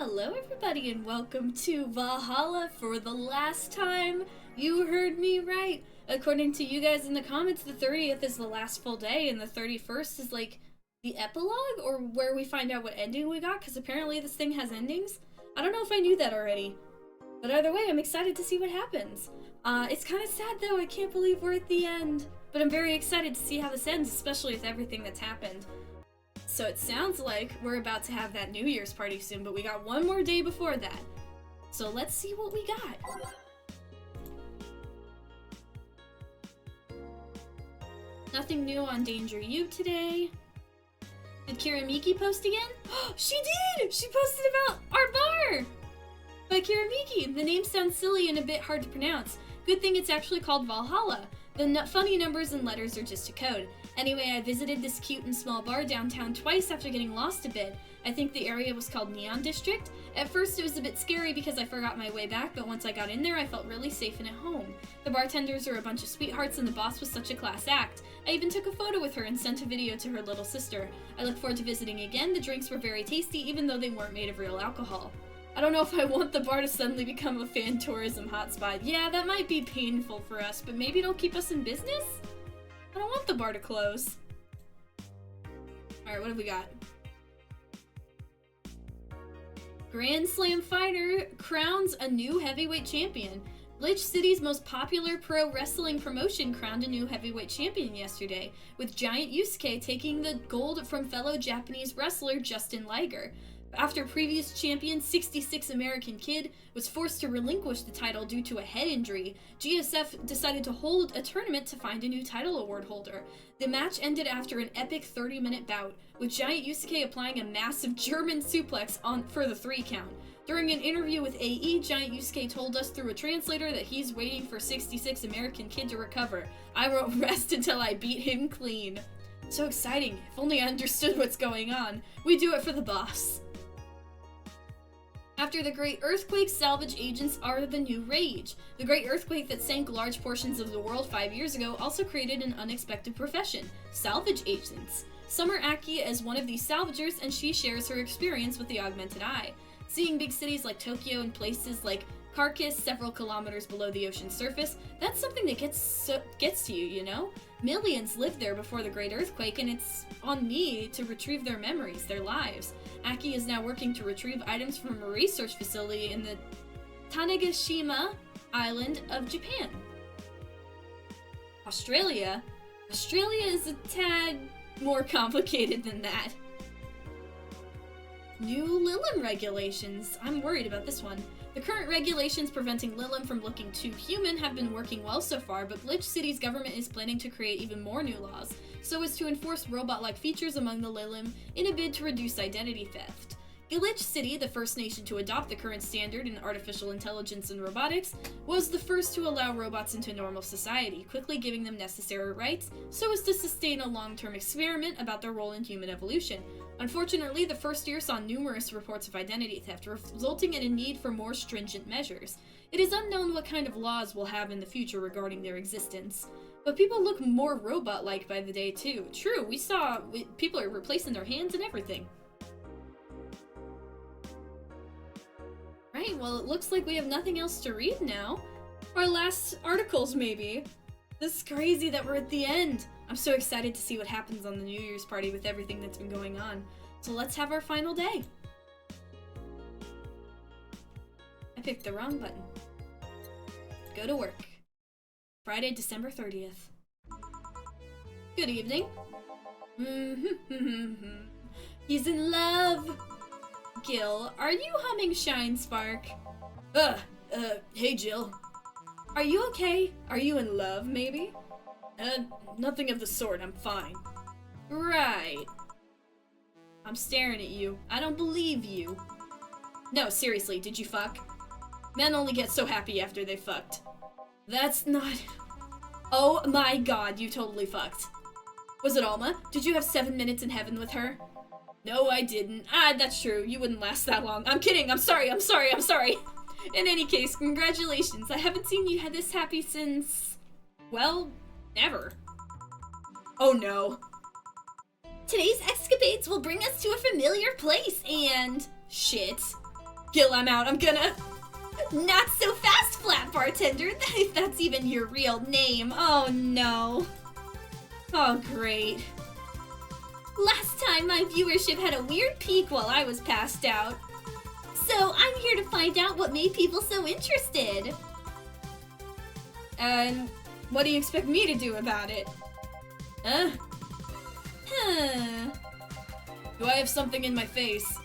Hello everybody and welcome to Valhalla for the last time. You heard me right. According to you guys in the comments, the 30th is the last full day and the 31st is like the epilogue or where we find out what ending we got, because apparently this thing has endings. I don't know if I knew that already. But either way, I'm excited to see what happens. It's kind of sad though, I can't believe we're at the end. But I'm very excited to see how this ends, especially with everything that's happened. So it sounds like we're about to have that New Year's party soon, but we got one more day before that. So let's see what we got. Nothing new on Danger U today. Did Kiramiki post again? She did! She posted about our bar! By Kiramiki. The name sounds silly and a bit hard to pronounce. Good thing it's actually called Valhalla. The funny numbers and letters are just a code. Anyway, I visited this cute and small bar downtown twice after getting lost a bit. I think the area was called Neon District. At first it was a bit scary because I forgot my way back, but once I got in there I felt really safe and at home. The bartenders are a bunch of sweethearts and the boss was such a class act. I even took a photo with her and sent a video to her little sister. I look forward to visiting again. The drinks were very tasty even though they weren't made of real alcohol. I don't know if I want the bar to suddenly become a fan tourism hotspot. Yeah, that might be painful for us, but maybe it'll keep us in business? I don't want the bar to close. Alright, what have we got? Grand Slam Fighter crowns a new heavyweight champion. Glitch City's most popular pro wrestling promotion crowned a new heavyweight champion yesterday, with Giant Yusuke taking the gold from fellow Japanese wrestler Justin Liger. After previous champion 66 American Kid was forced to relinquish the title due to a head injury, GSF decided to hold a tournament to find a new title award holder. The match ended after an epic 30-minute bout, with Giant Yusuke applying a massive German suplex for the 3 count. During an interview with AE, Giant Yusuke told us through a translator that he's waiting for 66 American Kid to recover. I won't rest until I beat him clean. So exciting. If only I understood what's going on. We do it for the boss. After the Great Earthquake, salvage agents are the new rage. The Great Earthquake that sank large portions of the world 5 years ago also created an unexpected profession, salvage agents. Summer Aki is one of these salvagers, and she shares her experience with the Augmented Eye. Seeing big cities like Tokyo and places like Carcass several kilometers below the ocean's surface, that's something that gets to you, you know? Millions lived there before the Great Earthquake, and it's on me to retrieve their memories, their lives. Aki is now working to retrieve items from a research facility in the Tanegashima island of Japan. Australia? Australia is a tad more complicated than that. New Lilim regulations. I'm worried about this one. The current regulations preventing Lilim from looking too human have been working well so far, but Glitch City's government is planning to create even more new laws, so as to enforce robot-like features among the Lilim in a bid to reduce identity theft. Glitch City, the first nation to adopt the current standard in artificial intelligence and robotics, was the first to allow robots into normal society, quickly giving them necessary rights so as to sustain a long-term experiment about their role in human evolution. Unfortunately, the first year saw numerous reports of identity theft, resulting in a need for more stringent measures. It is unknown what kind of laws we'll have in the future regarding their existence. But people look more robot-like by the day, too. True, we saw people are replacing their hands and everything. Right, well, it looks like we have nothing else to read now. Our last articles, maybe. This is crazy that we're at the end. I'm so excited to see what happens on the New Year's party with everything that's been going on. So let's have our final day. I picked the wrong button. Go to work. Friday, December 30th. Good evening. He's in love. Gil, are you humming Shine Spark? Hey Jill. Are you okay? Are you in love, maybe? Nothing of the sort, I'm fine. Right. I'm staring at you. I don't believe you. No, seriously, did you fuck? Men only get so happy after they fucked. That's not... Oh my god, you totally fucked. Was it Alma? Did you have 7 minutes in heaven with her? No, I didn't. That's true. You wouldn't last that long. I'm kidding. I'm sorry. In any case, congratulations. I haven't seen you this happy since... well, never. Oh no. Today's escapades will bring us to a familiar place and... shit. Gil, I'm out. I'm gonna... Not so fast, Flat Bartender. If that's even your real name. Oh, no. Oh, great. Last time, my viewership had a weird peak while I was passed out. So, I'm here to find out what made people so interested. And what do you expect me to do about it? Do I have something in my face?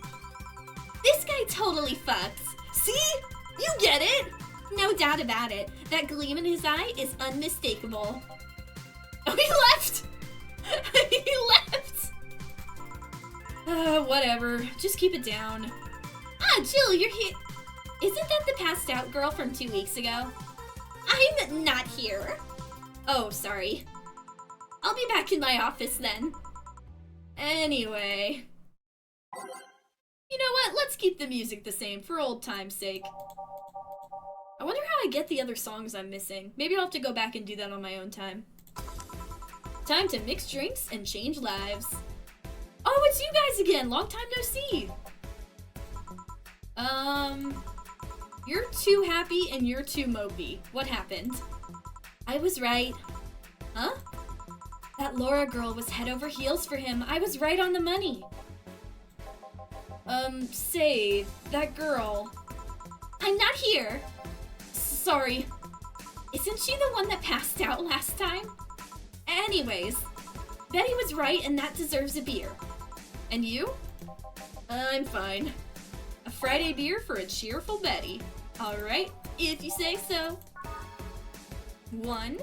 This guy totally fucks. See? You get it! No doubt about it. That gleam in his eye is unmistakable. Oh, he left! He left! Whatever. Just keep it down. Ah, Jill, you're here. Isn't that the passed out girl from 2 weeks ago? I'm not here. Oh, sorry. I'll be back in my office then. Anyway. You know what? Let's keep the music the same for old time's sake. I wonder how I get the other songs I'm missing. Maybe I'll have to go back and do that on my own time. Time to mix drinks and change lives. Oh, it's you guys again! Long time no see! You're too happy and you're too mopey. What happened? I was right. Huh? That Laura girl was head over heels for him. I was right on the money. Say, that girl... I'm not here. Sorry. Isn't she the one that passed out last time? Anyways, Betty was right and that deserves a beer. And you? I'm fine. A Friday beer for a cheerful Betty. Alright, if you say so. 1,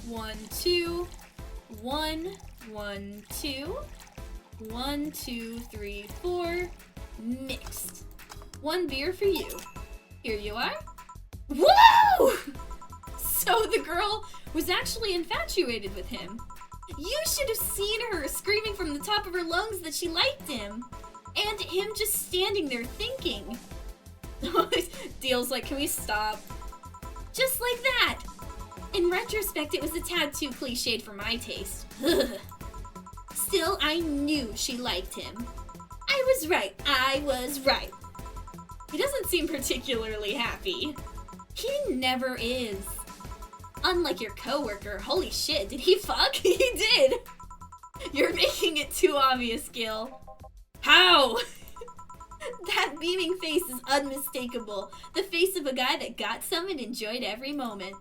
1, 2, 1, 1, 2, 1, 2, 3, 4, mixed. 1 beer for you. Here you are. Whoa! So the girl was actually infatuated with him. You should have seen her screaming from the top of her lungs that she liked him. And him just standing there thinking. Deal's like, can we stop? Just like that. In retrospect, it was a tad too cliched for my taste. Still, I knew she liked him. I was right. I was right. He doesn't seem particularly happy. He never is. Unlike your coworker. Holy shit, did he fuck? He did! You're making it too obvious, Gil. How? That beaming face is unmistakable. The face of a guy that got some and enjoyed every moment.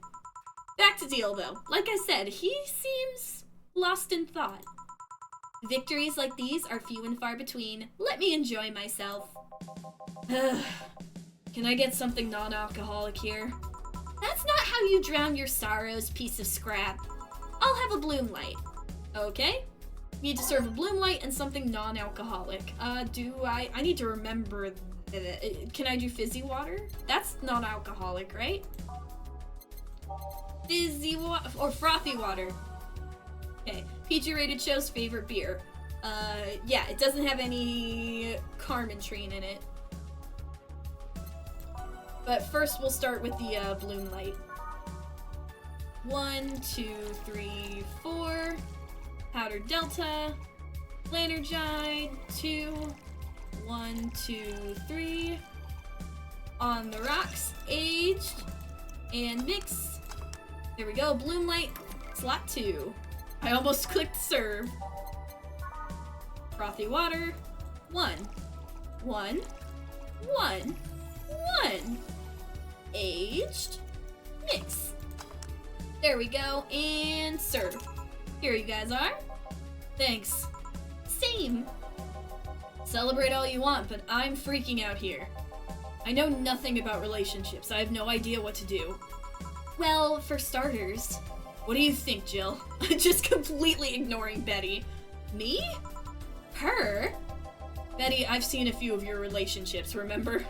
Back to Deal, though. Like I said, he seems lost in thought. Victories like these are few and far between. Let me enjoy myself. Can I get something non-alcoholic here? That's not how you drown your sorrows, piece of scrap. I'll have a bloom light. Okay. Need to serve a bloom light and something non-alcoholic. I need to remember, can I do fizzy water? That's non-alcoholic, right? Fizzy water, or frothy water. Okay, PG rated show's favorite beer. Yeah, it doesn't have any Carmentrine in it. But first we'll start with the bloom light. 1, 2, 3, 4. Powdered Delta. Lanergide. 2. 1, 2, 3. On the rocks. Aged. And mix. There we go. Bloom light. Slot 2. I almost clicked serve. Frothy water. 1. 1. 1. 1. Aged. Mix. There we go. And serve. Here you guys are. Thanks. Same. Celebrate all you want, but I'm freaking out here. I know nothing about relationships. I have no idea what to do. Well, for starters... What do you think, Jill? Just completely ignoring Betty. Me? Her? Betty, I've seen a few of your relationships, remember?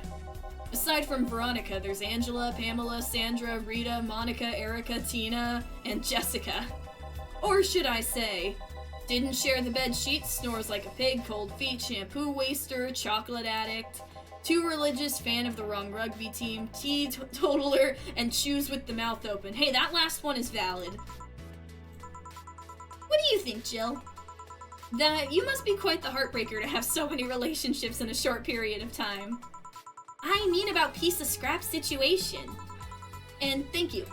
Aside from Veronica, there's Angela, Pamela, Sandra, Rita, Monica, Erica, Tina, and Jessica. Or should I say, didn't share the bed sheets, snores like a pig, cold feet, shampoo waster, chocolate addict, too religious, fan of the wrong rugby team, teetotaler, and chews with the mouth open. Hey, that last one is valid. What do you think, Jill? That you must be quite the heartbreaker to have so many relationships in a short period of time. I mean about piece of scrap situation. And thank you.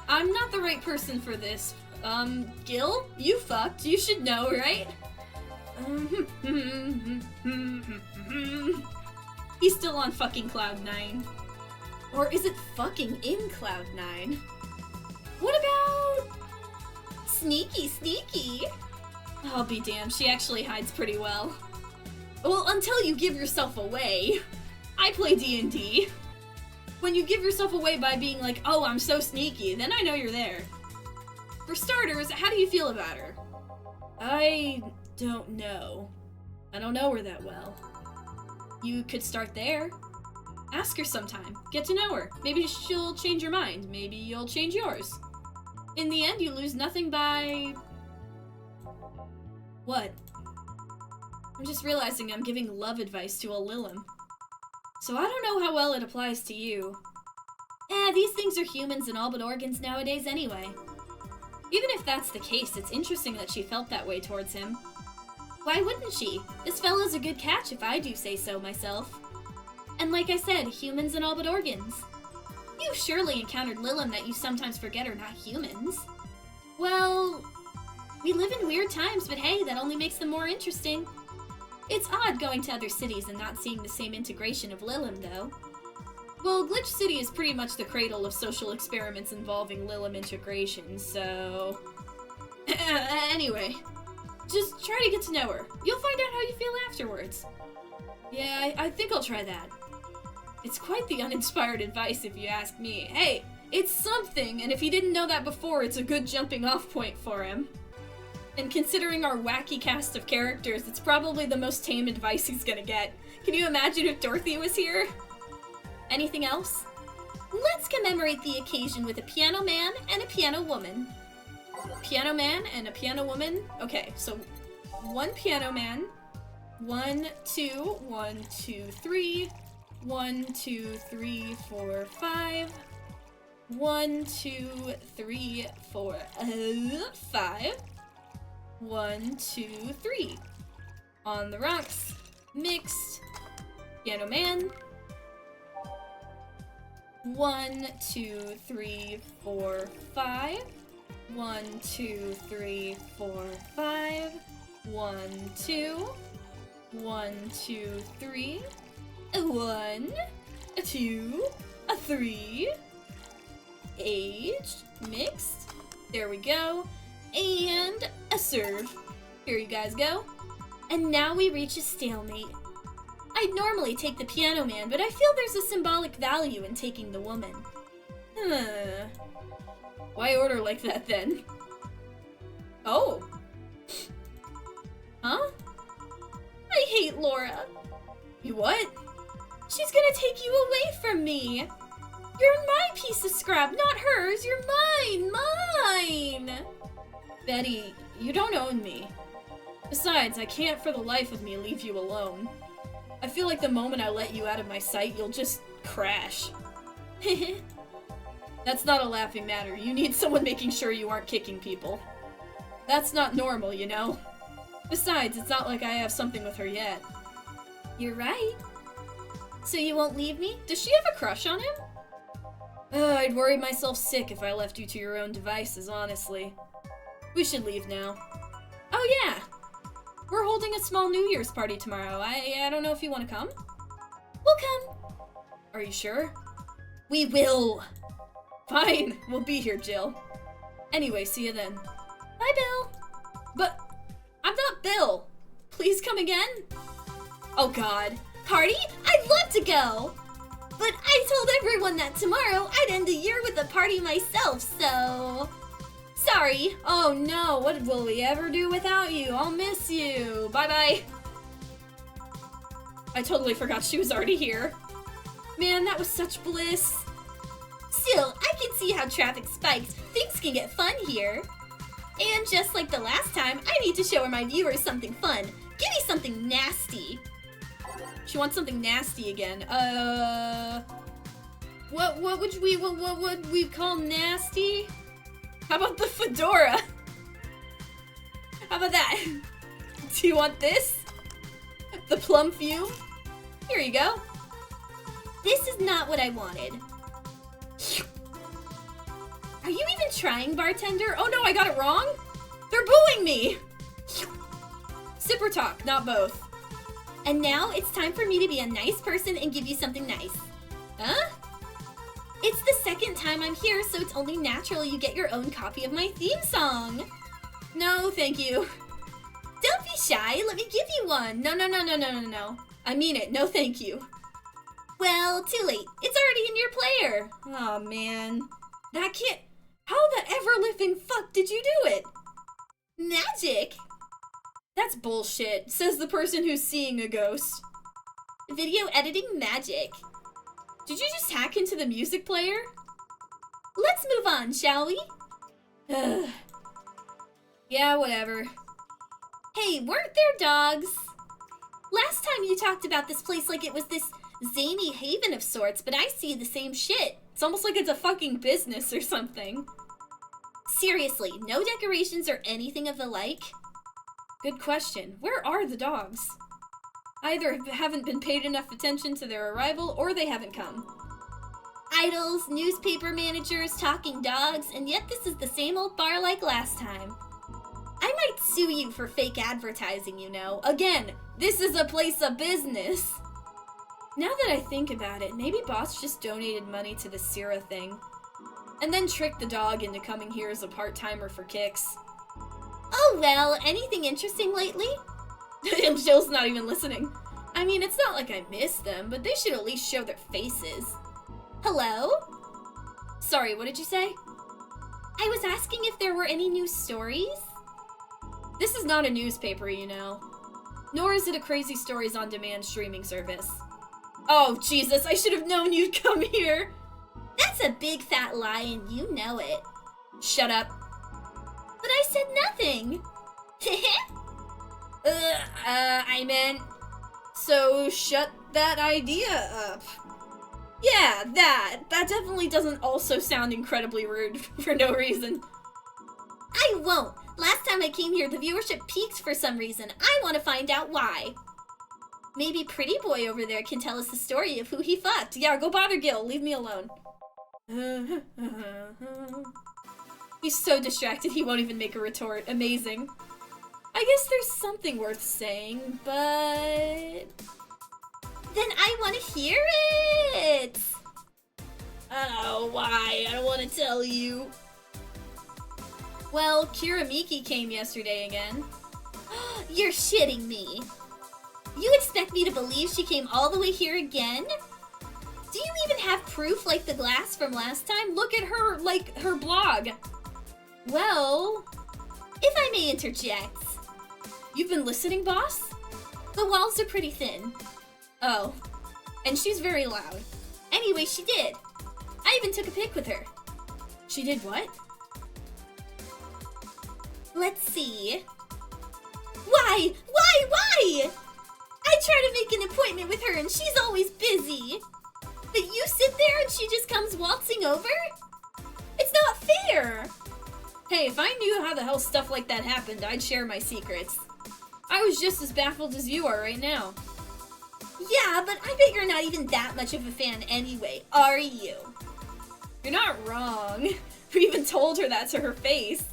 I'm not the right person for this. Gil? You fucked. You should know, right? He's still on fucking Cloud 9. Or is it fucking in Cloud 9? What about... Sneaky, sneaky? I'll be damned, she actually hides pretty well. Well, until you give yourself away. I play D&D. When you give yourself away by being like, oh, I'm so sneaky, then I know you're there. For starters, how do you feel about her? I don't know. I don't know her that well. You could start there. Ask her sometime. Get to know her. Maybe she'll change your mind. Maybe you'll change yours. In the end, you lose nothing by... What? I'm just realizing I'm giving love advice to a Lilim. So I don't know how well it applies to you. These things are humans and all but organs nowadays anyway. Even if that's the case, it's interesting that she felt that way towards him. Why wouldn't she? This fella's a good catch if I do say so myself. And like I said, humans and all but organs. You've surely encountered Lilim that you sometimes forget are not humans. Well, we live in weird times, but hey, that only makes them more interesting. It's odd going to other cities and not seeing the same integration of Lilim, though. Well, Glitch City is pretty much the cradle of social experiments involving Lilim integration, so... Anyway, just try to get to know her. You'll find out how you feel afterwards. Yeah, I think I'll try that. It's quite the uninspired advice if you ask me. Hey, it's something, and if he didn't know that before, it's a good jumping off point for him. And considering our wacky cast of characters, it's probably the most tame advice he's gonna get. Can you imagine if Dorothy was here? Anything else? Let's commemorate the occasion with a piano man and a piano woman. Piano man and a piano woman? Okay, so one piano man. 1, 2, 1, 2, 3. 1, 2, 3, 4, 5. 1, 2, 3, 4, 5. 1, 2, 3. On the rocks. Mixed. Piano man. 1, 2, 3, 4, 5. 1, 2, 3, 4, 5. 1, 2. 1, 2, 3. 1, 2, 3. Aged. Mixed. There we go. And a serve. Here you guys go. And now we reach a stalemate. I'd normally take the piano man, but I feel there's a symbolic value in taking the woman. Why order like that then? Oh. Huh? I hate Laura. You what? She's gonna take you away from me. You're my piece of scrap, not hers. You're mine. Mine. Betty, you don't own me. Besides, I can't for the life of me leave you alone. I feel like the moment I let you out of my sight, you'll just crash. That's not a laughing matter. You need someone making sure you aren't kicking people. That's not normal, you know? Besides, it's not like I have something with her yet. You're right. So you won't leave me? Does she have a crush on him? I'd worry myself sick if I left you to your own devices, honestly. We should leave now. Oh yeah! We're holding a small New Year's party tomorrow. I don't know if you want to come? We'll come. Are you sure? We will. Fine, we'll be here, Jill. Anyway, see you then. Bye, Bill. But I'm not Bill. Please come again? Oh God. Party? I'd love to go. But I told everyone that tomorrow I'd end the year with a party myself, so... Sorry. Oh no, what will we ever do without you? I'll miss you. Bye-bye. I totally forgot she was already here. Man, that was such bliss. Still, I can see how traffic spikes. Things can get fun here. And just like the last time, I need to show my viewers something fun. Give me something nasty. She wants something nasty again. What would we call nasty? How about the fedora? How about that? Do you want this? The plum fume? Here you go. This is not what I wanted. Are you even trying, bartender? Oh no, I got it wrong? They're booing me! Sip or talk, not both. And now it's time for me to be a nice person and give you something nice. Huh? It's the second time I'm here, so it's only natural you get your own copy of my theme song. No, thank you. Don't be shy, let me give you one. No. I mean it, no thank you. Well, too late. It's already in your player. Oh man. That can't... How the ever-living fuck did you do it? Magic? That's bullshit, says the person who's seeing a ghost. Video editing magic. Did you just hack into the music player? Let's move on, shall we? Yeah, whatever. Hey, weren't there dogs? Last time you talked about this place like it was this zany haven of sorts, but I see the same shit. It's almost like it's a fucking business or something. Seriously, no decorations or anything of the like? Good question. Where are the dogs? Either haven't been paid enough attention to their arrival, or they haven't come. Idols, newspaper managers, talking dogs, and yet this is the same old bar like last time. I might sue you for fake advertising, you know. Again, this is a place of business. Now that I think about it, maybe Boss just donated money to the Syrah thing. And then tricked the dog into coming here as a part-timer for kicks. Oh well, anything interesting lately? Jill's not even listening. I mean, it's not like I miss them, but they should at least show their faces. Hello? Sorry, what did you say? I was asking if there were any new stories. This is not a newspaper, you know. Nor is it a Crazy Stories on Demand streaming service. Oh, Jesus, I should have known you'd come here. That's a big fat lie and you know it. Shut up. But I said nothing. I meant... So shut that idea up. Yeah, that definitely doesn't also sound incredibly rude for no reason. I won't. Last time I came here, the viewership peaked for some reason. I want to find out why. Maybe Pretty Boy over there can tell us the story of who he fucked. Yeah, go bother Gil. Leave me alone. He's so distracted he won't even make a retort. Amazing. I guess there's something worth saying, but... Then I want to hear it! Oh, why? I don't want to tell you. Well, Kiramiki came yesterday again. You're shitting me. You expect me to believe she came all the way here again? Do you even have proof like the glass from last time? Look at her, like, her blog. Well, if I may interject. You've been listening, boss? The walls are pretty thin. Oh, and she's very loud. Anyway, she did. I even took a pic with her. She did what? Let's see. Why? I try to make an appointment with her and she's always busy. But you sit there and she just comes waltzing over? It's not fair. Hey, if I knew how the hell stuff like that happened, I'd share my secrets. I was just as baffled as you are right now. Yeah, but I bet you're not even that much of a fan anyway, are you? You're not wrong. We even told her that to her face.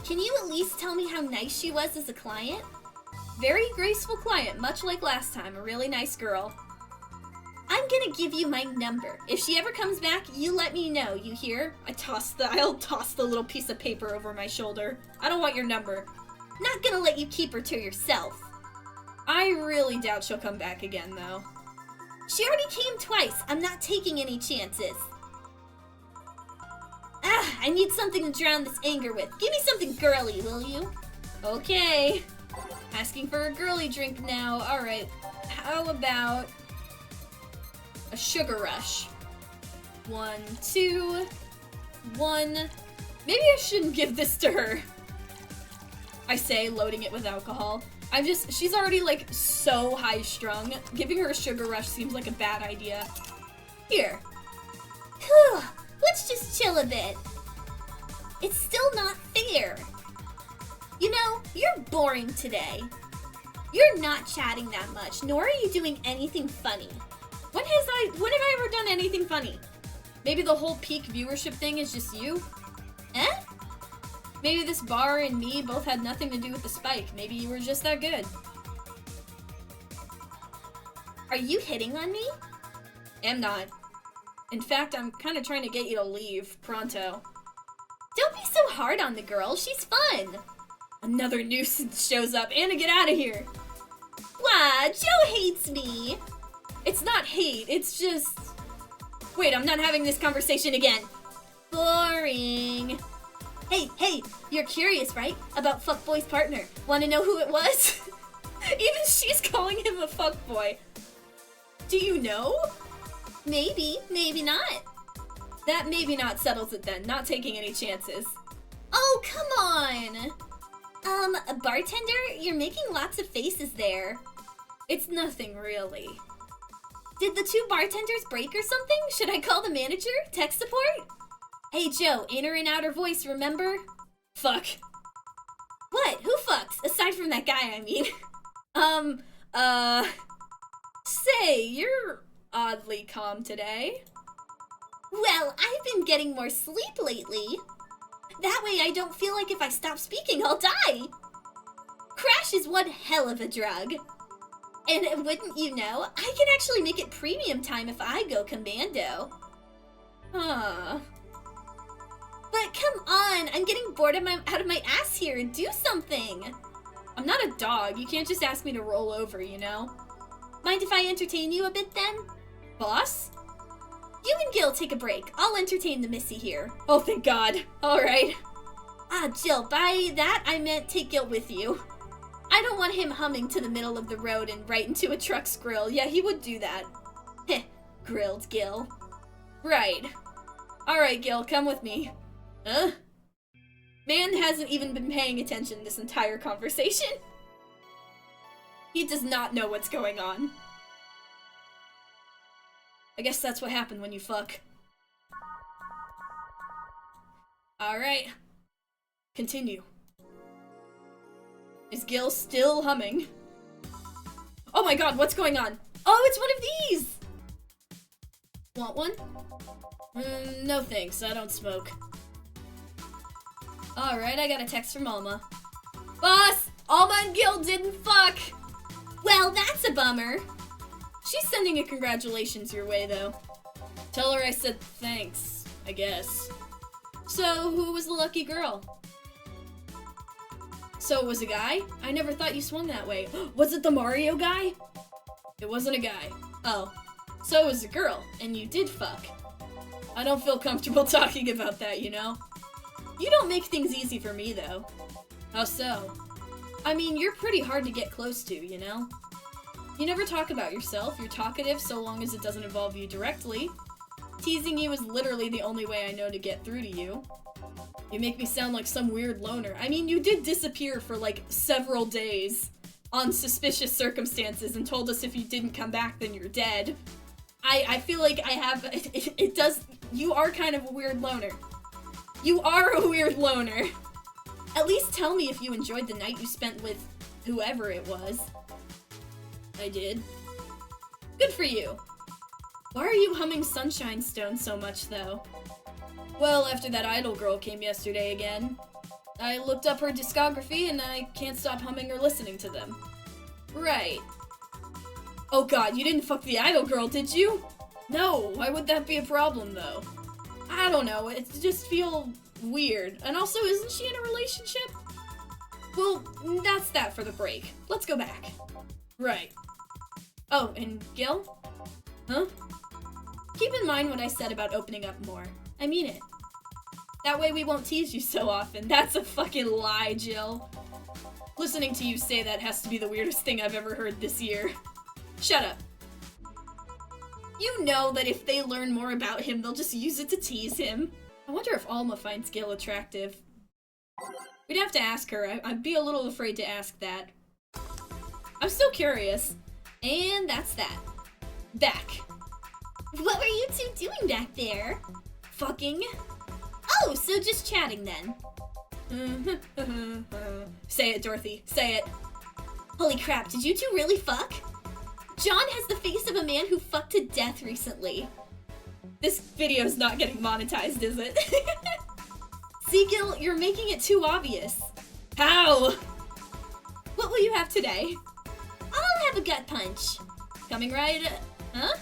Can you at least tell me how nice she was as a client? Very graceful client, much like last time, a really nice girl. I'm gonna give you my number. If she ever comes back, you let me know, you hear? I'll toss the little piece of paper over my shoulder. I don't want your number. Not gonna let you keep her to yourself. I really doubt she'll come back again, though. She already came twice. I'm not taking any chances. I need something to drown this anger with. Give me something girly, will you? Okay. Asking for a girly drink now. Alright. How about a sugar rush? 1, 2, 1. Maybe I shouldn't give this to her. I say, loading it with alcohol. She's already like so high strung. Giving her a sugar rush seems like a bad idea. Here. Whew, let's just chill a bit. It's still not fair. You know, you're boring today. You're not chatting that much, nor are you doing anything funny. When have I ever done anything funny? Maybe the whole peak viewership thing is just you? Eh? Maybe this bar and me both had nothing to do with the spike. Maybe you were just that good. Are you hitting on me? Am not. In fact, I'm kind of trying to get you to leave, pronto. Don't be so hard on the girl, she's fun! Another nuisance shows up. Anna, get out of here! Wah, Joe hates me! It's not hate, it's just... Wait, I'm not having this conversation again. Boring. Hey, you're curious, right? About fuckboy's partner. Wanna know who it was? Even she's calling him a fuckboy. Do you know? Maybe, maybe not. That maybe not settles it then, not taking any chances. Oh, come on! Bartender, you're making lots of faces there. It's nothing, really. Did the two bartenders break or something? Should I call the manager? Tech support? Hey, Joe, inner and outer voice, remember? Fuck. What? Who fucks? Aside from that guy, I mean. Say, you're oddly calm today. Well, I've been getting more sleep lately. That way I don't feel like if I stop speaking, I'll die. Crash is one hell of a drug. And wouldn't you know, I can actually make it premium time if I go commando. Huh. But come on, I'm getting bored out of my ass here. Do something. I'm not a dog. You can't just ask me to roll over, you know? Mind if I entertain you a bit then? Boss? You and Gil take a break. I'll entertain the missy here. Oh, thank God. All right. Jill, by that I meant take Gil with you. I don't want him humming to the middle of the road and right into a truck's grill. Yeah, he would do that. Heh, grilled Gil. Right. All right, Gil, come with me. Man hasn't even been paying attention this entire conversation. He does not know what's going on. I guess that's what happened when you fuck. Alright. Continue. Is Gil still humming? Oh my god, what's going on? Oh, it's one of these! Want one? No thanks, I don't smoke. Alright, I got a text from Alma. Boss! Alma and Gil didn't fuck! Well, that's a bummer. She's sending a congratulations your way, though. Tell her I said thanks, I guess. So, who was the lucky girl? So it was a guy? I never thought you swung that way. Was it the Mario guy? It wasn't a guy. Oh. So it was a girl, and you did fuck. I don't feel comfortable talking about that, you know? You don't make things easy for me, though. How so? I mean, you're pretty hard to get close to, you know? You never talk about yourself. You're talkative so long as it doesn't involve you directly. Teasing you is literally the only way I know to get through to you. You make me sound like some weird loner. I mean, you did disappear for like several days on suspicious circumstances and told us if you didn't come back then you're dead. I feel like I have, it does, you are kind of a weird loner. You are a weird loner. At least tell me if you enjoyed the night you spent with whoever it was. I did. Good for you. Why are you humming Sunshine Stone so much, though? Well, after that idol girl came yesterday again, I looked up her discography and I can't stop humming or listening to them. Right. Oh god, you didn't fuck the idol girl, did you? No, why would that be a problem, though? I don't know, it just feels weird. And also, isn't she in a relationship? Well, that's that for the break. Let's go back. Right. Oh, and Gil? Huh? Keep in mind what I said about opening up more. I mean it. That way we won't tease you so often. That's a fucking lie, Jill. Listening to you say that has to be the weirdest thing I've ever heard this year. Shut up. You know that if they learn more about him, they'll just use it to tease him. I wonder if Alma finds Gil attractive. We'd have to ask her. I'd be a little afraid to ask that. I'm still curious. And that's that. Back. What were you two doing back there? Fucking. Oh, so just chatting then. Say it, Dorothy. Say it. Holy crap, did you two really fuck? John has the face of a man who fucked to death recently. This video's not getting monetized, is it? Seagill, you're making it too obvious. How? What will you have today? I'll have a gut punch. Coming right... huh?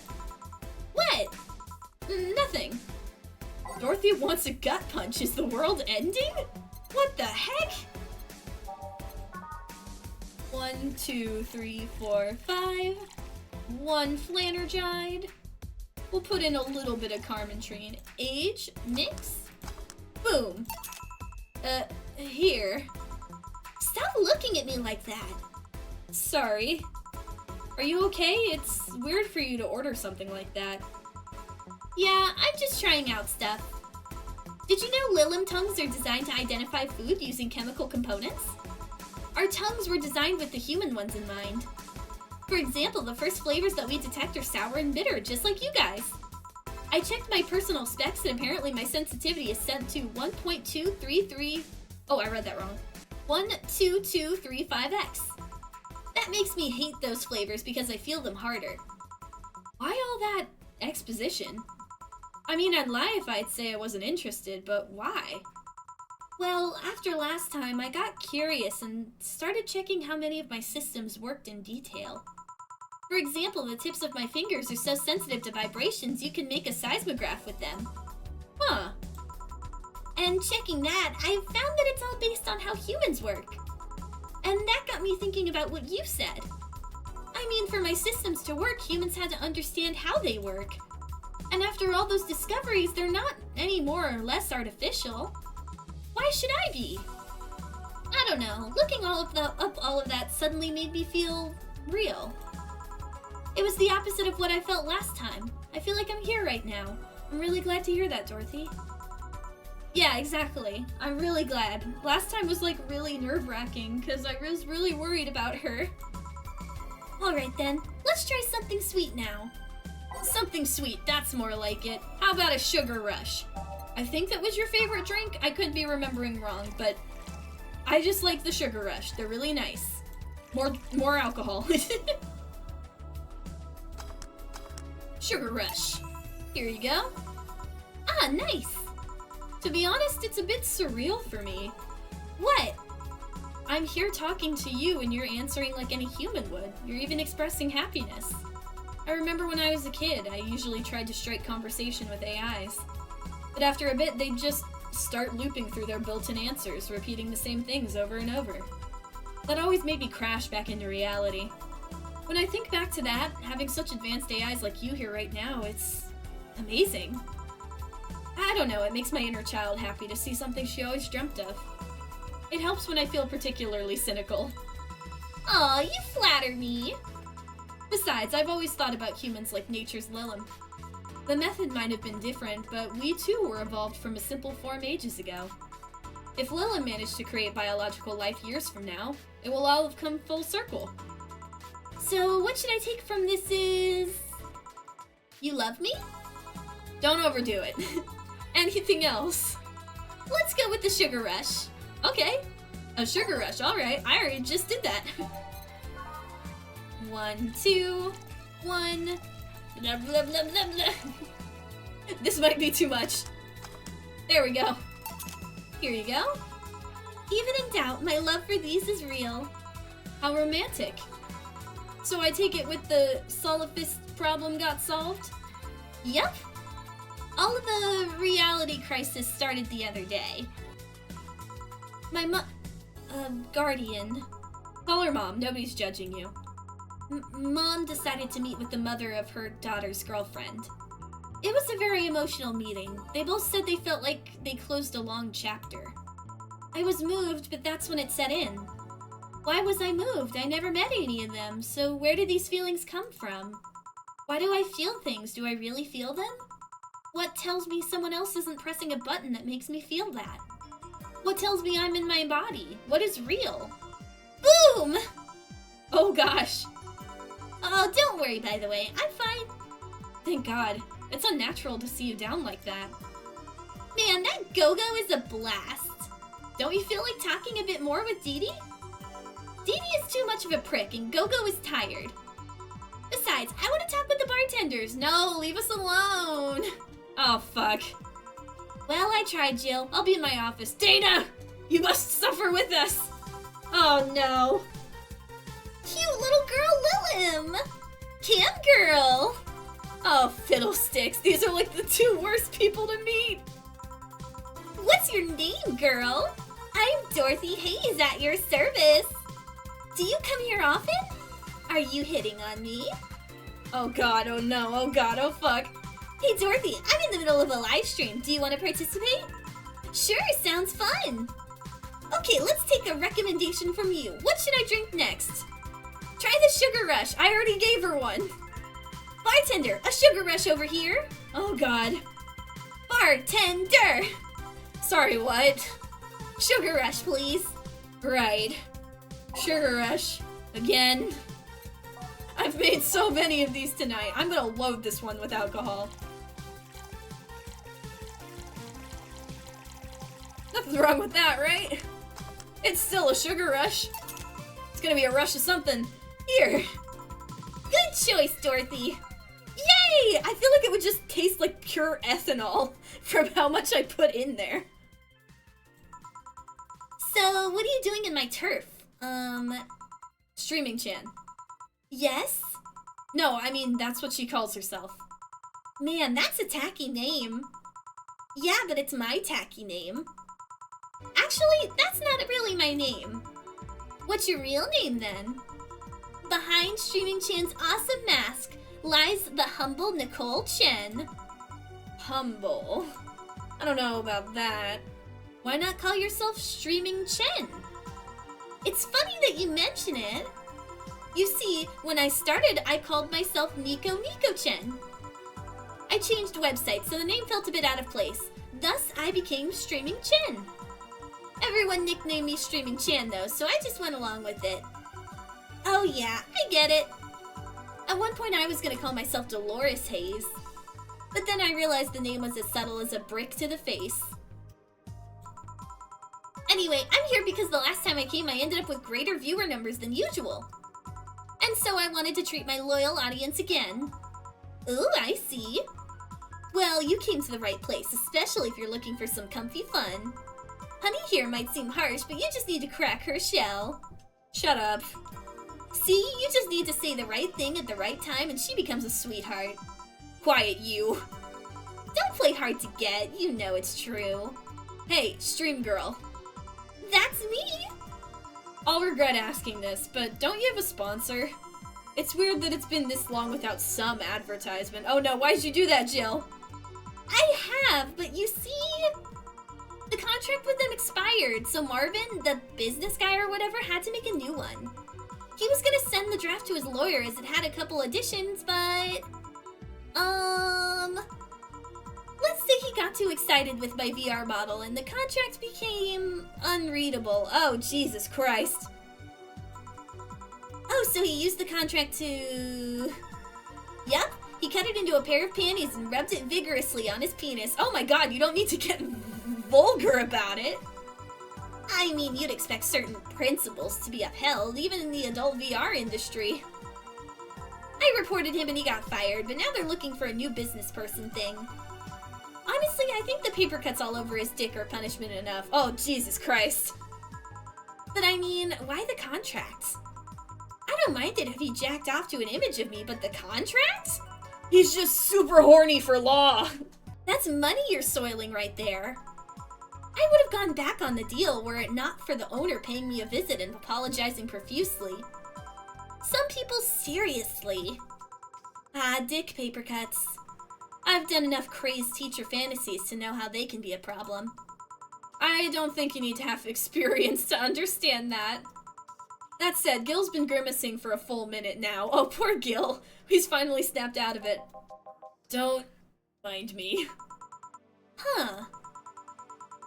What? Nothing. Dorothy wants a gut punch. Is the world ending? What the heck? 1, 2, 3, 4, 5. 1 Flanergide. We'll put in a little bit of Carmentrine. Age, Nyx. Boom. Here. Stop looking at me like that. Sorry. Are you okay? It's weird for you to order something like that. Yeah, I'm just trying out stuff. Did you know Lilim tongues are designed to identify food using chemical components? Our tongues were designed with the human ones in mind. For example, the first flavors that we detect are sour and bitter, just like you guys. I checked my personal specs and apparently my sensitivity is set to 1.233... Oh, I read that wrong. 12235x. That makes me hate those flavors because I feel them harder. Why all that exposition? I mean, I'd lie if I'd say I wasn't interested, but why? Well, after last time, I got curious and started checking how many of my systems worked in detail. For example, the tips of my fingers are so sensitive to vibrations you can make a seismograph with them. Huh. And checking that, I found that it's all based on how humans work. And that got me thinking about what you said. I mean, for my systems to work, humans had to understand how they work. And after all those discoveries, they're not any more or less artificial. Why should I be? I don't know. Looking up all of that suddenly made me feel real. It was the opposite of what I felt last time. I feel like I'm here right now. I'm really glad to hear that, Dorothy. Yeah, exactly. I'm really glad. Last time was like really nerve-wracking because I was really worried about her. Alright then, let's try something sweet now. Something sweet, that's more like it. How about a sugar rush? I think that was your favorite drink. I could be remembering wrong, but I just like the sugar rush. They're really nice. More alcohol. Sugar rush. Here you go. Ah, nice. To be honest, it's a bit surreal for me. What? I'm here talking to you and you're answering like any human would. You're even expressing happiness. I remember when I was a kid, I usually tried to strike conversation with AIs. But after a bit, they'd just start looping through their built-in answers, repeating the same things over and over. That always made me crash back into reality. When I think back to that, having such advanced AIs like you here right now, it's amazing. I don't know, it makes my inner child happy to see something she always dreamt of. It helps when I feel particularly cynical. Aw, you flatter me! Besides, I've always thought about humans like nature's Lilim. The method might have been different, but we too were evolved from a simple form ages ago. If Lilim managed to create biological life years from now, it will all have come full circle. So what should I take from this is... You love me? Don't overdo it. Anything else? Let's go with the sugar rush. Okay. A sugar rush, alright. I already just did that. 1, 2, 1. Blah, blah, blah, blah, blah. This might be too much. There we go. Here you go. Even in doubt, my love for these is real. How romantic. So I take it with the Solifist problem got solved? Yep. All of the reality crisis started the other day. My guardian. Call her Mom, nobody's judging you. Mom decided to meet with the mother of her daughter's girlfriend. It was a very emotional meeting. They both said they felt like they closed a long chapter. I was moved, but that's when it set in. Why was I moved? I never met any of them, so where did these feelings come from? Why do I feel things? Do I really feel them? What tells me someone else isn't pressing a button that makes me feel that? What tells me I'm in my body? What is real? Boom! Oh gosh. Oh, don't worry, by the way. I'm fine. Thank God. It's unnatural to see you down like that. Man, that Go-Go is a blast. Don't you feel like talking a bit more with Dee Dee? Dee Dee is too much of a prick and Go-Go is tired. Besides, Besides, I want to talk with the bartenders. No, leave us alone. Oh, fuck. Well, I tried, Jill. I'll be in my office. Dana! You must suffer with us! Oh, no. Cute little girl, Lilim! Cam girl! Oh, fiddlesticks. These are like the two worst people to meet. What's your name, girl? I'm Dorothy Hayes at your service. Do you come here often? Are you hitting on me? Oh god, oh no, oh god, oh fuck. Hey Dorothy, I'm in the middle of a live stream. Do you want to participate? Sure, sounds fun. Okay, let's take a recommendation from you. What should I drink next? Try the Sugar Rush. I already gave her one. Bartender, a Sugar Rush over here. Oh god. Bartender! Sorry, what? Sugar Rush, please. Right. Sugar Rush. Again. I've made so many of these tonight. I'm gonna load this one with alcohol. Nothing's wrong with that, right? It's still a sugar rush. It's gonna be a rush of something. Here. Good choice, Dorothy. Yay! I feel like it would just taste like pure ethanol from how much I put in there. So, what are you doing in my turf? Streaming Chan. Yes? No, I mean, that's what she calls herself. Man, that's a tacky name. Yeah, but it's my tacky name. Actually, that's not really my name. What's your real name, then? Behind Streaming Chan's awesome mask lies the humble Nicole Chen. Humble? I don't know about that. Why not call yourself Streaming Chen? It's funny that you mention it. You see, when I started, I called myself Nico Chen. I changed websites, so the name felt a bit out of place. Thus, I became Streaming Chen. Everyone nicknamed me Streaming Chan, though, so I just went along with it. Oh yeah, I get it. At one point, I was gonna call myself Dolores Hayes. But then I realized the name was as subtle as a brick to the face. Anyway, I'm here because the last time I came, I ended up with greater viewer numbers than usual. And so I wanted to treat my loyal audience again. Ooh, I see. Well, you came to the right place, especially if you're looking for some comfy fun. Honey here might seem harsh, but you just need to crack her shell. Shut up. See, you just need to say the right thing at the right time and she becomes a sweetheart. Quiet, you. Don't play hard to get, you know it's true. Hey, stream girl. That's me! I'll regret asking this, but don't you have a sponsor? It's weird that it's been this long without some advertisement. Oh no, why'd you do that, Jill? I have, but you see... the contract with them expired, so Marvin, the business guy or whatever, had to make a new one. He was gonna send the draft to his lawyer as it had a couple additions, but... let's say he got too excited with my VR model and the contract became unreadable. Oh, Jesus Christ. Oh, so he used the contract to... Yep, he cut it into a pair of panties and rubbed it vigorously on his penis. Oh my god, you don't need to get vulgar about it. I mean, you'd expect certain principles to be upheld, even in the adult VR industry. I reported him and he got fired, but now they're looking for a new business person thing. Honestly, I think the paper cuts all over his dick are punishment enough. Oh, Jesus Christ. But I mean, why the contract? I don't mind it if he jacked off to an image of me, but the contract? He's just super horny for law. That's money you're soiling right there. I would have gone back on the deal were it not for the owner paying me a visit and apologizing profusely. Some people seriously. Ah, dick paper cuts. I've done enough crazed teacher fantasies to know how they can be a problem. I don't think you need to have experience to understand that. That said, Gil's been grimacing for a full minute now. Oh, poor Gil. He's finally snapped out of it. Don't mind me. Huh.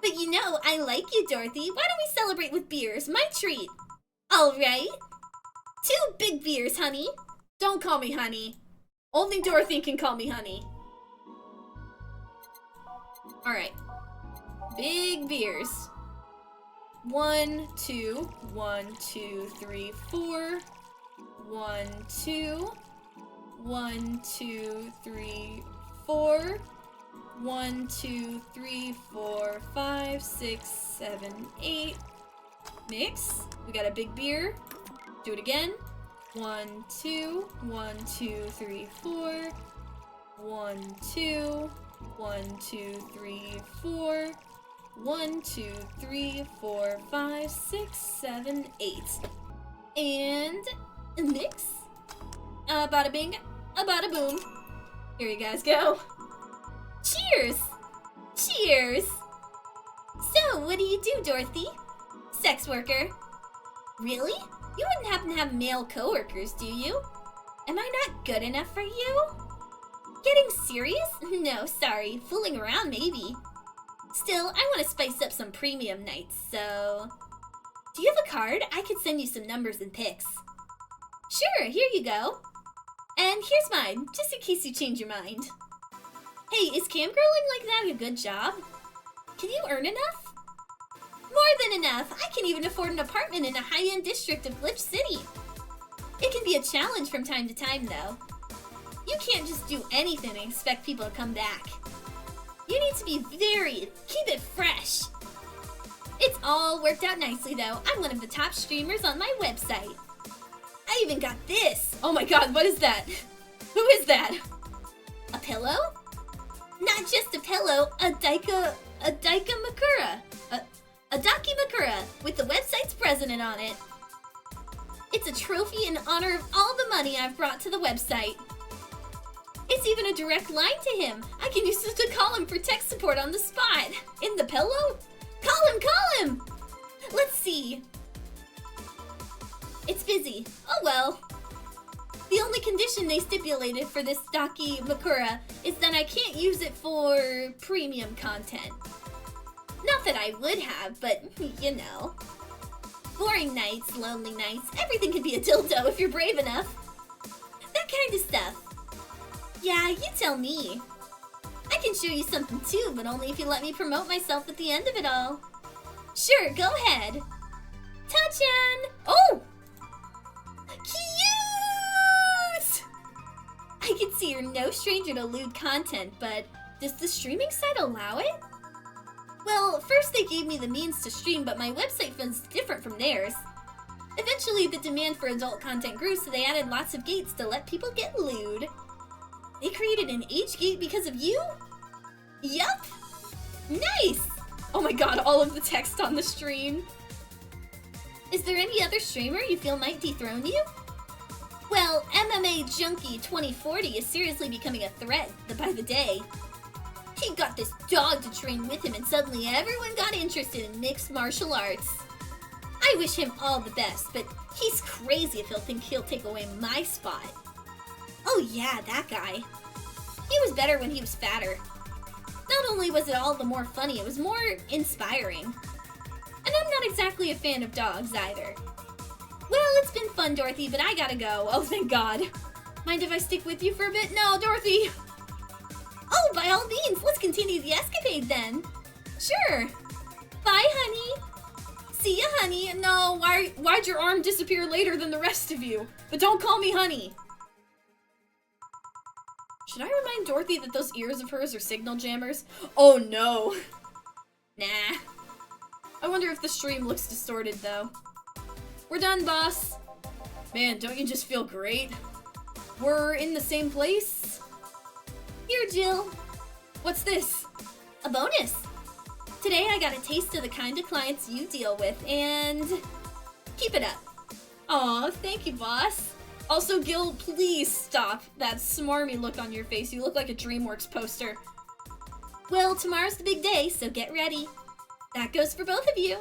But you know, I like you, Dorothy. Why don't we celebrate with beers? My treat. All right. 2 big beers, honey. Don't call me honey. Only Dorothy can call me honey. Alright. Big beers. 1, 2, 1, 2, 3, 4. 1, 2. 1, 2, 3, 4. 1, 2, 3, 4, 5, 6, 7, 8. Mix. We got a big beer. Do it again. 1, 2, 1, 2, 3, 4. 1, 2, 1, 2, 3, 4. 1, 2, 3, 4, 5, 6, 7, 8. And mix. Bada bing, bada boom. Here you guys go. Cheers! Cheers! So, what do you do, Dorothy? Sex worker. Really? You wouldn't happen to have male coworkers, do you? Am I not good enough for you? Getting serious? No, sorry. Fooling around, maybe. Still, I want to spice up some premium nights, so... Do you have a card? I could send you some numbers and pics. Sure, here you go. And here's mine, just in case you change your mind. Hey, is camgirling like that a good job? Can you earn enough? More than enough! I can even afford an apartment in a high-end district of Glitch City. It can be a challenge from time to time, though. You can't just do anything and expect people to come back. You need to be varied, keep it fresh. It's all worked out nicely, though. I'm one of the top streamers on my website. I even got this! Oh my god, what is that? Who is that? A pillow? Not just a pillow, a Daika Makura. A Daki Makura with the website's president on it. It's a trophy in honor of all the money I've brought to the website. It's even a direct line to him. I can use it to call him for tech support on the spot. In the pillow? Call him! Let's see. It's busy. Oh well. The only condition they stipulated for this Daki Makura is that I can't use it for premium content. Not that I would have, but you know. Boring nights, lonely nights, everything can be a dildo if you're brave enough. That kind of stuff. Yeah, you tell me. I can show you something too, but only if you let me promote myself at the end of it all. Sure, go ahead. Ta-chan! Oh! Cute! I can see you're no stranger to lewd content, but does the streaming site allow it? Well, first they gave me the means to stream, but my website feels different from theirs. Eventually, the demand for adult content grew, so they added lots of gates to let people get lewd. They created an age gate because of you? Yup! Nice! Oh my god, all of the text on the stream. Is there any other streamer you feel might dethrone you? Well, MMA Junkie 2040 is seriously becoming a threat by the day. He got this dog to train with him and suddenly everyone got interested in mixed martial arts. I wish him all the best, but he's crazy if he'll think he'll take away my spot. Oh yeah, that guy. He was better when he was fatter. Not only was it all the more funny, it was more inspiring. And I'm not exactly a fan of dogs either. Well, it's been fun, Dorothy, but I gotta go. Oh, thank God. Mind if I stick with you for a bit? No, Dorothy! Oh, by all means, let's continue the escapade then. Sure. Bye, honey. See ya, honey. No, why'd your arm disappear later than the rest of you? But don't call me honey. Should I remind Dorothy that those ears of hers are signal jammers? Oh no. Nah. I wonder if the stream looks distorted though. We're done, boss. Man, don't you just feel great? We're in the same place? Here, Jill. What's this? A bonus. Today I got a taste of the kind of clients you deal with, and keep it up. Aw, thank you, boss. Also, Gil, please stop that smarmy look on your face. You look like a DreamWorks poster. Well, tomorrow's the big day, so get ready. That goes for both of you.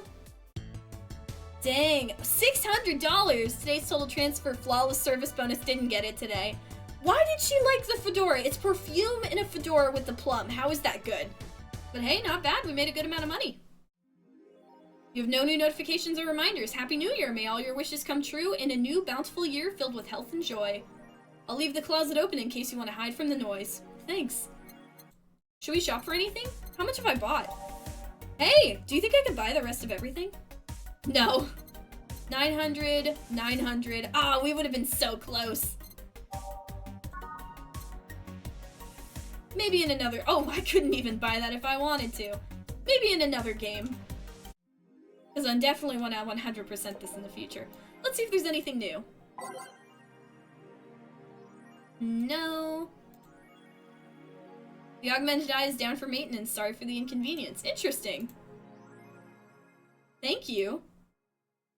Dang, $600! Today's total transfer flawless service bonus didn't get it today. Why did she like the fedora? It's perfume in a fedora with the plum. How is that good? But hey, not bad. We made a good amount of money. You have no new notifications or reminders. Happy New Year. May all your wishes come true in a new, bountiful year filled with health and joy. I'll leave the closet open in case you want to hide from the noise. Thanks. Should we shop for anything? How much have I bought? Hey, do you think I could buy the rest of everything? No. 900, 900. Ah, we would have been so close. Maybe in another... Oh, I couldn't even buy that if I wanted to. Maybe in another game. Because I definitely want to 100% this in the future. Let's see if there's anything new. No. The augmented eye is down for maintenance. Sorry for the inconvenience. Interesting. Thank you.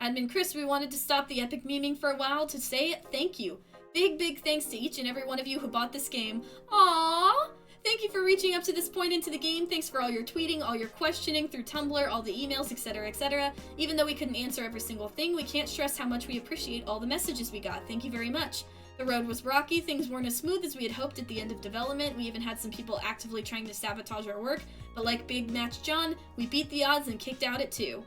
Admin Chris, we wanted to stop the epic memeing for a while to say thank you. Big thanks to each and every one of you who bought this game. Aww! Thank you for reaching up to this point into the game. Thanks for all your tweeting, all your questioning through Tumblr, all the emails, etc, etc. Even though we couldn't answer every single thing, we can't stress how much we appreciate all the messages we got. Thank you very much. The road was rocky, things weren't as smooth as we had hoped at the end of development. We even had some people actively trying to sabotage our work, but like Big Match John, we beat the odds and kicked out at 2.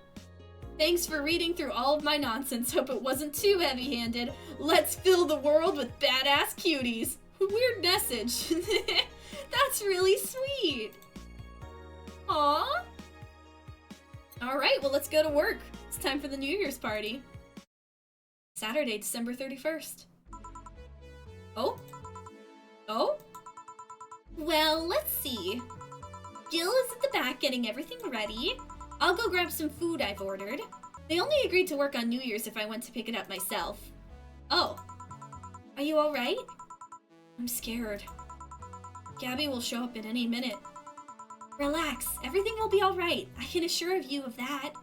Thanks for reading through all of my nonsense. Hope it wasn't too heavy-handed. Let's fill the world with badass cuties. Weird message. That's really sweet. Aww. Alright, well let's go to work. It's time for the New Year's party. Saturday, December 31st. Oh? Oh? Well, let's see. Gil is at the back getting everything ready. I'll go grab some food I've ordered. They only agreed to work on New Year's if I went to pick it up myself. Oh. Are you alright? I'm scared. Gaby will show up at any minute. Relax, everything will be alright. I can assure you of that.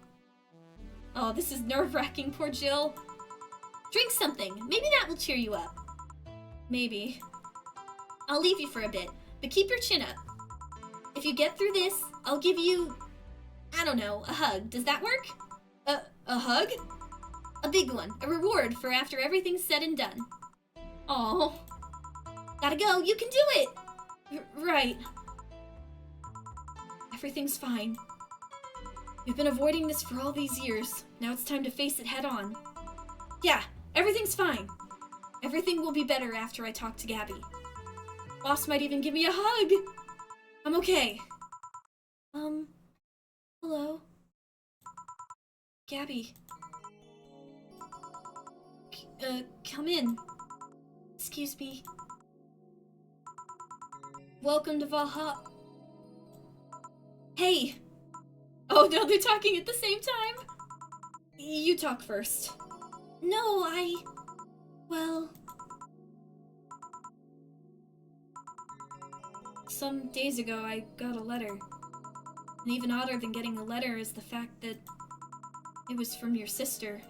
Oh, this is nerve-wracking, poor Jill. Drink something. Maybe that will cheer you up. Maybe. I'll leave you for a bit, but keep your chin up. If you get through this, I'll give you, I don't know, a hug. Does that work? A hug? A big one. A reward for after everything's said and done. Aw. Gotta go. You can do it! Right. Everything's fine. You've been avoiding this for all these years. Now it's time to face it head on. Yeah, everything's fine. Everything will be better after I talk to Gaby. Boss might even give me a hug. I'm okay. Hello? Gaby. Come in. Excuse me. Welcome to Valhalla. Hey! Oh no, they're talking at the same time? You talk first. No, well... Some days ago, I got a letter. And even odder than getting a letter is the fact that it was from your sister.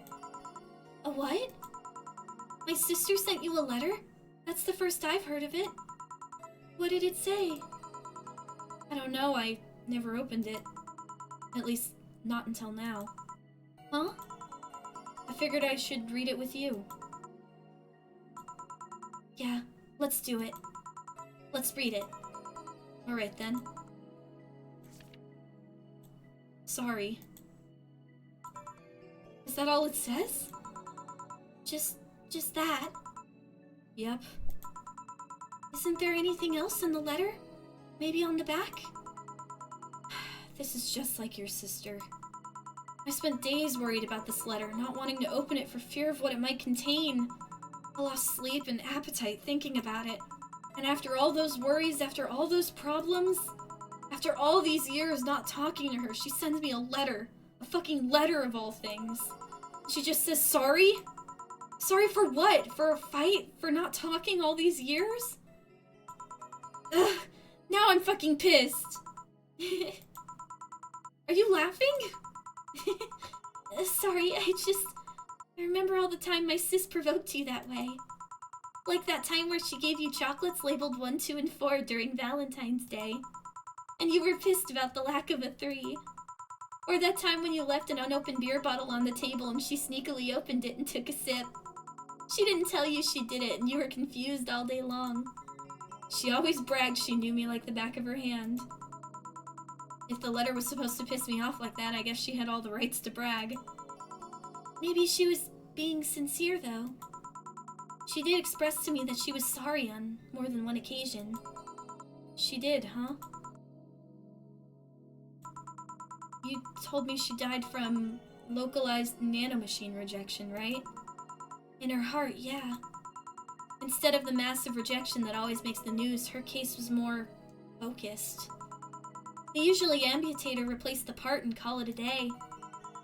A what? My sister sent you a letter? That's the first I've heard of it. What did it say? I don't know, I never opened it. At least, not until now. Huh? I figured I should read it with you. Yeah, let's do it. Let's read it. Alright then. Sorry. Is that all it says? Just that? Yep. Isn't there anything else in the letter? Maybe on the back? This is just like your sister. I spent days worried about this letter, not wanting to open it for fear of what it might contain. I lost sleep and appetite thinking about it. And after all those worries, after all those problems, after all these years not talking to her, she sends me a letter. A fucking letter of all things. She just says, sorry? Sorry for what? For a fight? For not talking all these years? Ugh, now I'm fucking pissed. Are you laughing? Sorry, I remember all the time my sis provoked you that way. Like that time where she gave you chocolates labeled 1, 2, and 4 during Valentine's Day. And you were pissed about the lack of a 3. Or that time when you left an unopened beer bottle on the table and she sneakily opened it and took a sip. She didn't tell you she did it and you were confused all day long. She always bragged she knew me like the back of her hand. If the letter was supposed to piss me off like that, I guess she had all the rights to brag. Maybe she was being sincere, though. She did express to me that she was sorry on more than one occasion. She did, huh? You told me she died from localized nanomachine rejection, right? In her heart, yeah. Instead of the massive rejection that always makes the news, her case was more focused. They usually amputate or replace the part and call it a day.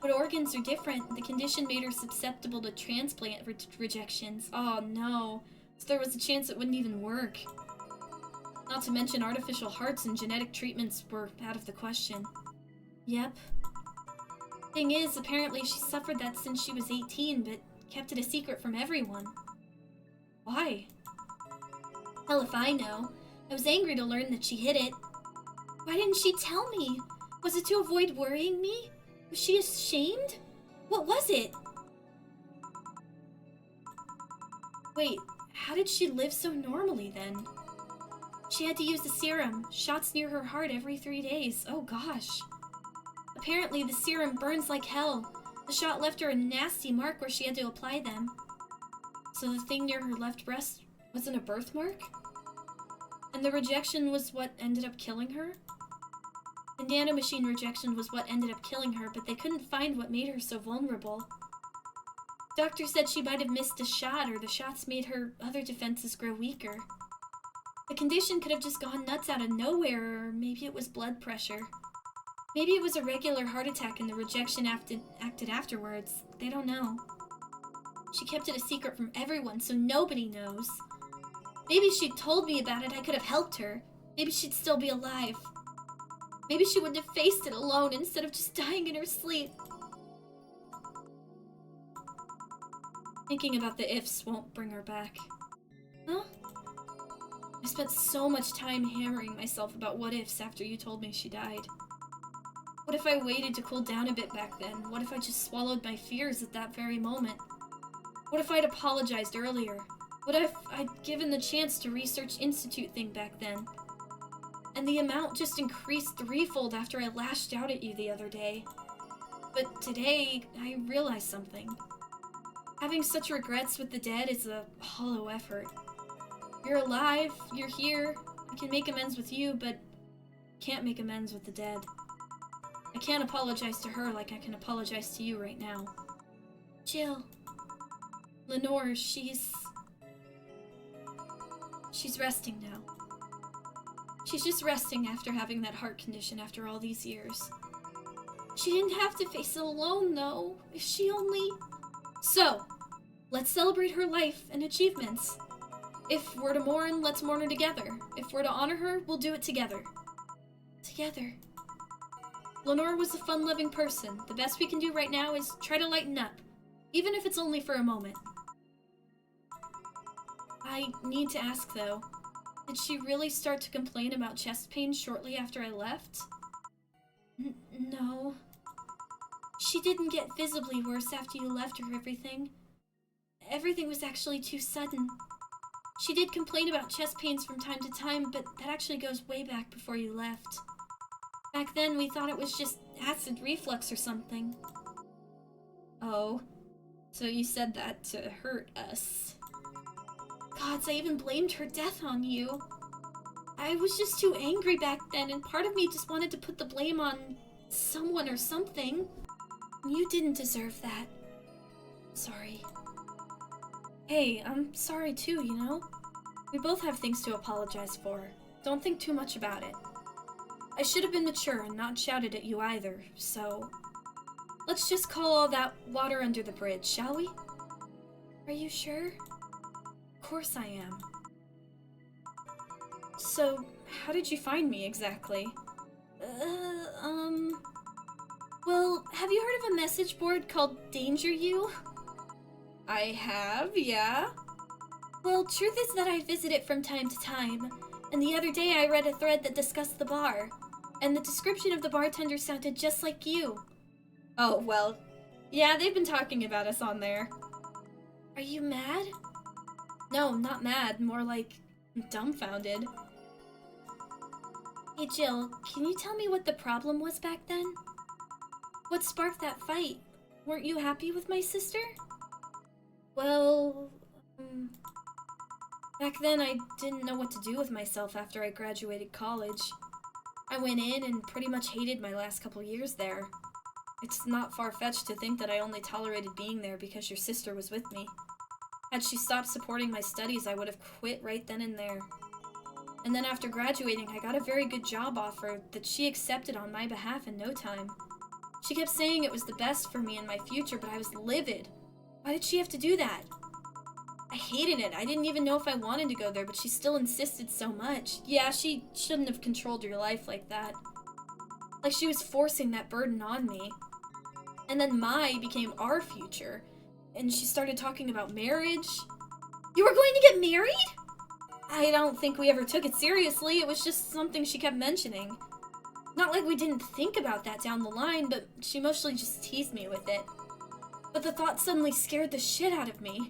But organs are different. The condition made her susceptible to transplant rejections. Oh no. So there was a chance it wouldn't even work. Not to mention artificial hearts and genetic treatments were out of the question. Yep. Thing is, apparently she suffered that since she was 18, but kept it a secret from everyone. Why? Hell if I know. I was angry to learn that she hid it. Why didn't she tell me? Was it to avoid worrying me? Was she ashamed? What was it? Wait, how did she live so normally then? She had to use the serum, shots near her heart every 3 days. Oh gosh. Apparently the serum burns like hell. The shot left her a nasty mark where she had to apply them. So the thing near her left breast wasn't a birthmark? And the rejection was what ended up killing her? The nanomachine rejection was what ended up killing her, but they couldn't find what made her so vulnerable. Doctor said she might have missed a shot, or the shots made her other defenses grow weaker. The condition could have just gone nuts out of nowhere, or maybe it was blood pressure. Maybe it was a regular heart attack and the rejection acted afterwards. They don't know. She kept it a secret from everyone, so nobody knows. Maybe if she'd told me about it, I could have helped her. Maybe she'd still be alive. Maybe she wouldn't have faced it alone instead of just dying in her sleep. Thinking about the ifs won't bring her back. Huh? I spent so much time hammering myself about what ifs after you told me she died. What if I waited to cool down a bit back then? What if I just swallowed my fears at that very moment? What if I'd apologized earlier? What if I'd given the chance to research Institute thing back then? And the amount just increased threefold after I lashed out at you the other day. But today, I realized something. Having such regrets with the dead is a hollow effort. You're alive, you're here, I can make amends with you, but can't make amends with the dead. I can't apologize to her like I can apologize to you right now. Jill. Lenore, she's resting now. She's just resting after having that heart condition after all these years. She didn't have to face it alone, though. If she only... So, let's celebrate her life and achievements. If we're to mourn, let's mourn her together. If we're to honor her, we'll do it together. Together. Lenore was a fun-loving person. The best we can do right now is try to lighten up, even if it's only for a moment. I need to ask, though, did she really start to complain about chest pain shortly after I left? No. She didn't get visibly worse after you left or everything. Everything was actually too sudden. She did complain about chest pains from time to time, but that actually goes way back before you left. Back then, we thought it was just acid reflux or something. Oh, so you said that to hurt us. Gods, I even blamed her death on you. I was just too angry back then, and part of me just wanted to put the blame on someone or something. You didn't deserve that. Sorry. Hey, I'm sorry too, you know? We both have things to apologize for. Don't think too much about it. I should have been mature and not shouted at you either, so... Let's just call all that water under the bridge, shall we? Are you sure? Of course I am. So, how did you find me exactly? Well, have you heard of a message board called Danger You? I have, yeah. Well, truth is that I visit it from time to time, and the other day I read a thread that discussed the bar, and the description of the bartender sounded just like you. Oh, well, yeah, they've been talking about us on there. Are you mad? No, not mad, more like dumbfounded. Hey Jill, can you tell me what the problem was back then? What sparked that fight? Weren't you happy with my sister? Well, back then I didn't know what to do with myself after I graduated college. I went in and pretty much hated my last couple years there. It's not far-fetched to think that I only tolerated being there because your sister was with me. Had she stopped supporting my studies, I would have quit right then and there. And then after graduating, I got a very good job offer that she accepted on my behalf in no time. She kept saying it was the best for me and my future, but I was livid. Why did she have to do that? I hated it. I didn't even know if I wanted to go there, but she still insisted so much. Yeah, she shouldn't have controlled your life like that. Like she was forcing that burden on me. And then my became our future. And she started talking about marriage. You were going to get married? I don't think we ever took it seriously. It was just something she kept mentioning. Not like we didn't think about that down the line, but she mostly just teased me with it. But the thought suddenly scared the shit out of me.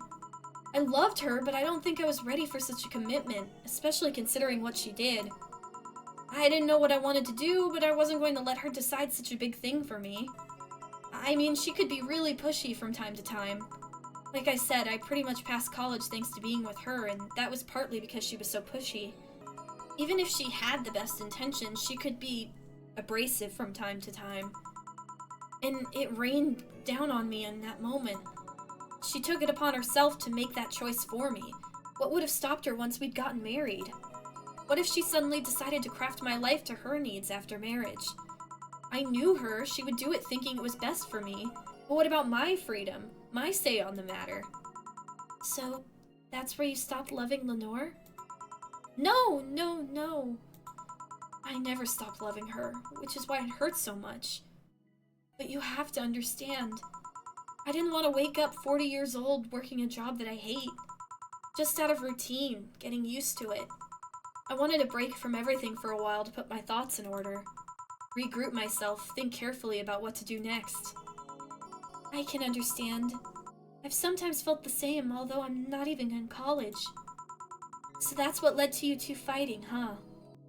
I loved her, but I don't think I was ready for such a commitment, especially considering what she did. I didn't know what I wanted to do, but I wasn't going to let her decide such a big thing for me. I mean, she could be really pushy from time to time. Like I said, I pretty much passed college thanks to being with her, and that was partly because she was so pushy. Even if she had the best intentions, she could be abrasive from time to time. And it rained down on me in that moment. She took it upon herself to make that choice for me. What would have stopped her once we'd gotten married? What if she suddenly decided to craft my life to her needs after marriage? I knew her. She would do it thinking it was best for me. But what about my freedom? My say on the matter? So, that's where you stopped loving Lenore? No. I never stopped loving her, which is why it hurts so much. But you have to understand. I didn't want to wake up 40 years old working a job that I hate. Just out of routine, getting used to it. I wanted a break from everything for a while to put my thoughts in order. Regroup myself, think carefully about what to do next. I can understand. I've sometimes felt the same, although I'm not even in college. So that's what led to you two fighting, huh?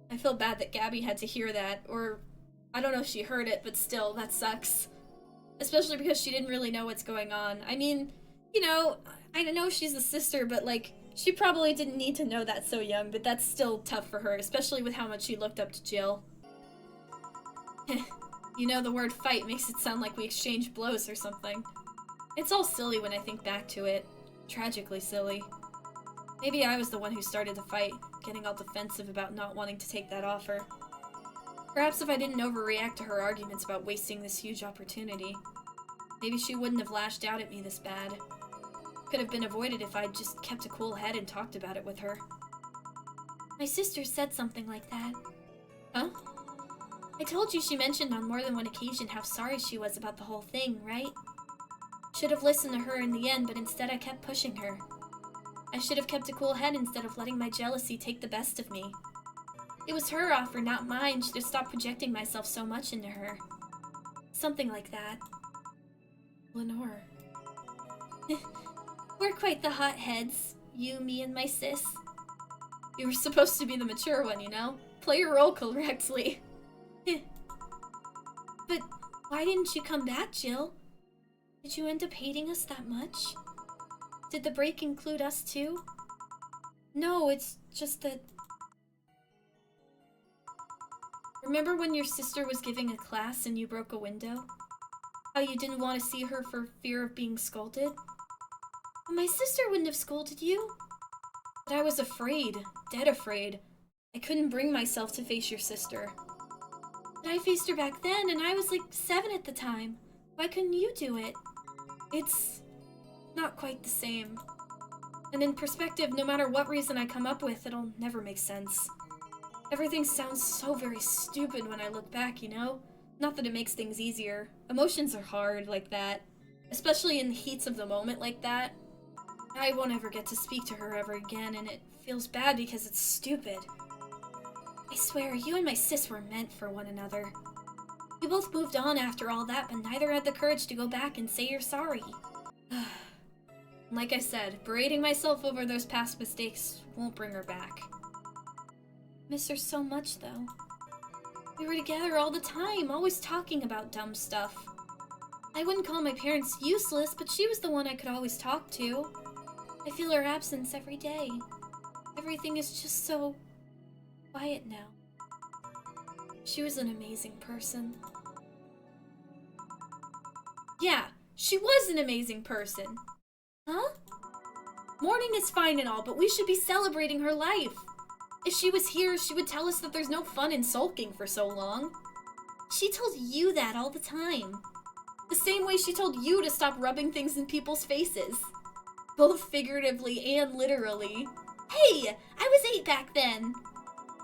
I feel bad that Gaby had to hear that, or I don't know if she heard it, but still, that sucks. Especially because she didn't really know what's going on. I mean, you know, I know she's the sister, but like, she probably didn't need to know that so young, but that's still tough for her, especially with how much she looked up to Jill. You know, the word fight makes it sound like we exchanged blows or something. It's all silly when I think back to it. Tragically silly. Maybe I was the one who started the fight, getting all defensive about not wanting to take that offer. Perhaps if I didn't overreact to her arguments about wasting this huge opportunity, maybe she wouldn't have lashed out at me this bad. Could have been avoided if I'd just kept a cool head and talked about it with her. My sister said something like that. Huh? I told you she mentioned on more than one occasion how sorry she was about the whole thing, right? Should have listened to her in the end, but instead I kept pushing her. I should have kept a cool head instead of letting my jealousy take the best of me. It was her offer, not mine. Should have stopped projecting myself so much into her. Something like that. Lenore. We're quite the hotheads. You, me, and my sis. You were supposed to be the mature one, you know? Play your role correctly. But why didn't you come back, Jill? Did you end up hating us that much? Did the break include us too? No, it's just that... Remember when your sister was giving a class and you broke a window? How you didn't want to see her for fear of being scolded? Well, my sister wouldn't have scolded you. But I was afraid, dead afraid. I couldn't bring myself to face your sister. But I faced her back then, and I was like 7 at the time. Why couldn't you do it? It's not quite the same. And in perspective, no matter what reason I come up with, it'll never make sense. Everything sounds so very stupid when I look back, you know? Not that it makes things easier. Emotions are hard like that. Especially in the heats of the moment like that. I won't ever get to speak to her ever again, and it feels bad because it's stupid. I swear, you and my sis were meant for one another. We both moved on after all that, but neither had the courage to go back and say you're sorry. Like I said, berating myself over those past mistakes won't bring her back. Miss her so much, though. We were together all the time, always talking about dumb stuff. I wouldn't call my parents useless, but she was the one I could always talk to. I feel her absence every day. Everything is just so quiet now. She was an amazing person. Yeah, she was an amazing person. Huh? Mourning is fine and all, but we should be celebrating her life. If she was here, she would tell us that there's no fun in sulking for so long. She told you that all the time. The same way she told you to stop rubbing things in people's faces. Both figuratively and literally. Hey, I was 8 back then.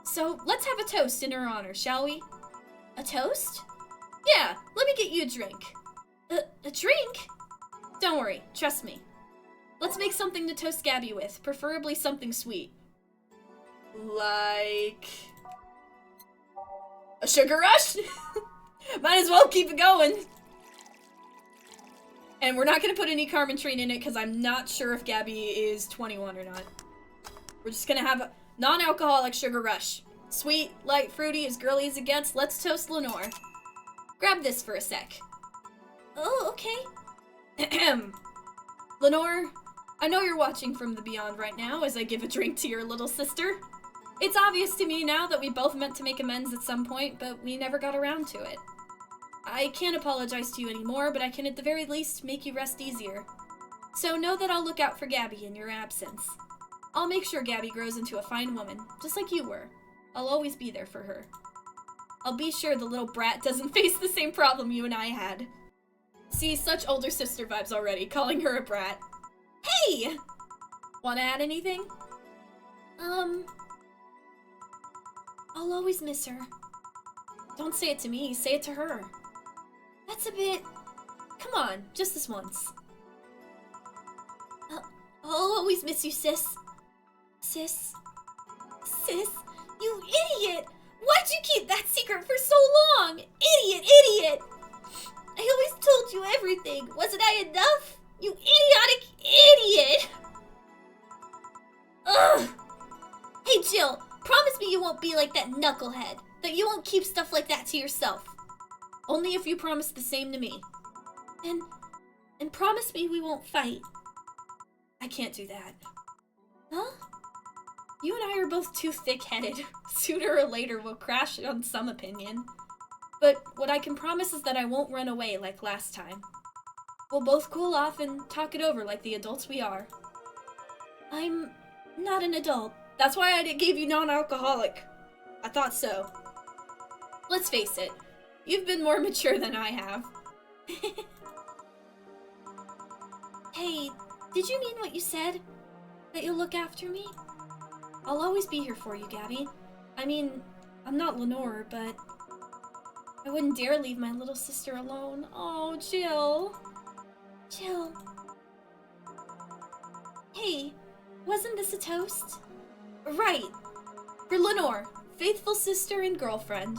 So, let's have a toast in her honor, shall we? A toast? Yeah, let me get you a drink. A drink? Don't worry, trust me. Let's make something to toast Gaby with, preferably something sweet. Like... a sugar rush? Might as well keep it going. And we're not gonna put any Carmentrine in it because I'm not sure if Gaby is 21 or not. We're just gonna have a non-alcoholic sugar rush. Sweet, light, fruity, as girly as it gets. Let's toast Lenore. Grab this for a sec. Oh, okay. Lenore, I know you're watching from the beyond right now as I give a drink to your little sister. It's obvious to me now that we both meant to make amends at some point, but we never got around to it. I can't apologize to you anymore, but I can at the very least make you rest easier. So know that I'll look out for Gaby in your absence. I'll make sure Gaby grows into a fine woman, just like you were. I'll always be there for her. I'll be sure the little brat doesn't face the same problem you and I had. See, such older sister vibes already, calling her a brat. Hey! Wanna add anything? I'll always miss her. Don't say it to me, say it to her. That's a bit... Come on, just this once. I'll always miss you, sis. Sis? Sis? You idiot! Why'd you keep that secret for so long? Idiot! I always told you everything. Wasn't I enough? You idiotic idiot! Ugh! Hey, Jill, promise me you won't be like that knucklehead. That you won't keep stuff like that to yourself. Only if you promise the same to me. And promise me we won't fight. I can't do that. Huh? You and I are both too thick-headed. Sooner or later we'll crash on some opinion. But what I can promise is that I won't run away like last time. We'll both cool off and talk it over like the adults we are. I'm not an adult. That's why I gave you non-alcoholic. I thought so. Let's face it, you've been more mature than I have. Hey, did you mean what you said? That you'll look after me? I'll always be here for you, Gaby. I mean, I'm not Lenore, but I wouldn't dare leave my little sister alone. Oh, Jill. Jill. Hey, wasn't this a toast? Right. For Lenore, faithful sister and girlfriend.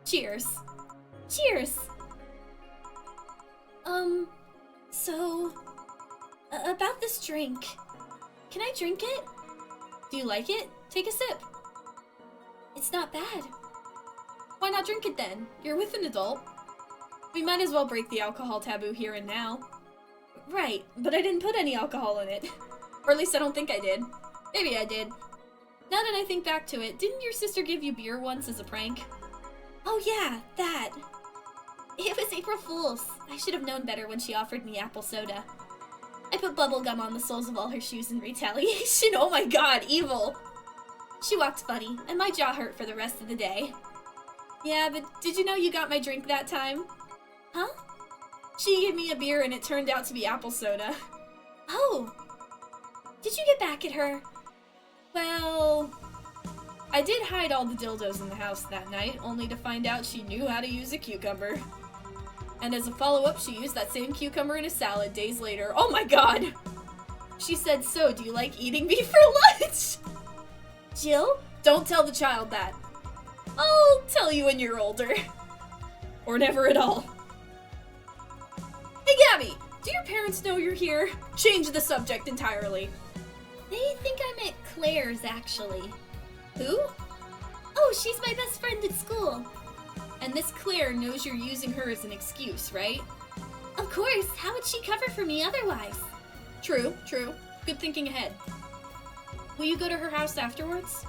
Cheers. Cheers. About this drink. Can I drink it? Do you like it? Take a sip. It's not bad. Why not drink it then? You're with an adult. We might as well break the alcohol taboo here and now. Right, but I didn't put any alcohol in it. Or at least I don't think I did. Maybe I did. Now that I think back to it, didn't your sister give you beer once as a prank? Oh yeah, that. It was April Fool's. I should have known better when she offered me apple soda. I put bubblegum on the soles of all her shoes in retaliation. Oh my god, evil. She walked funny, and my jaw hurt for the rest of the day. Yeah, but did you know you got my drink that time? Huh? She gave me a beer and it turned out to be apple soda. Oh. Did you get back at her? Well, I did hide all the dildos in the house that night, only to find out she knew how to use a cucumber. And as a follow-up, she used that same cucumber in a salad days later. Oh my god! She said, so, do you like eating me for lunch? Jill? Don't tell the child that. I'll tell you when you're older. Or never at all. Hey Gaby, do your parents know you're here? Change the subject entirely. They think I'm at Claire's, actually. Who? Oh, she's my best friend at school. And Miss Claire knows you're using her as an excuse, right? Of course, how would she cover for me otherwise? True. Good thinking ahead. Will you go to her house afterwards?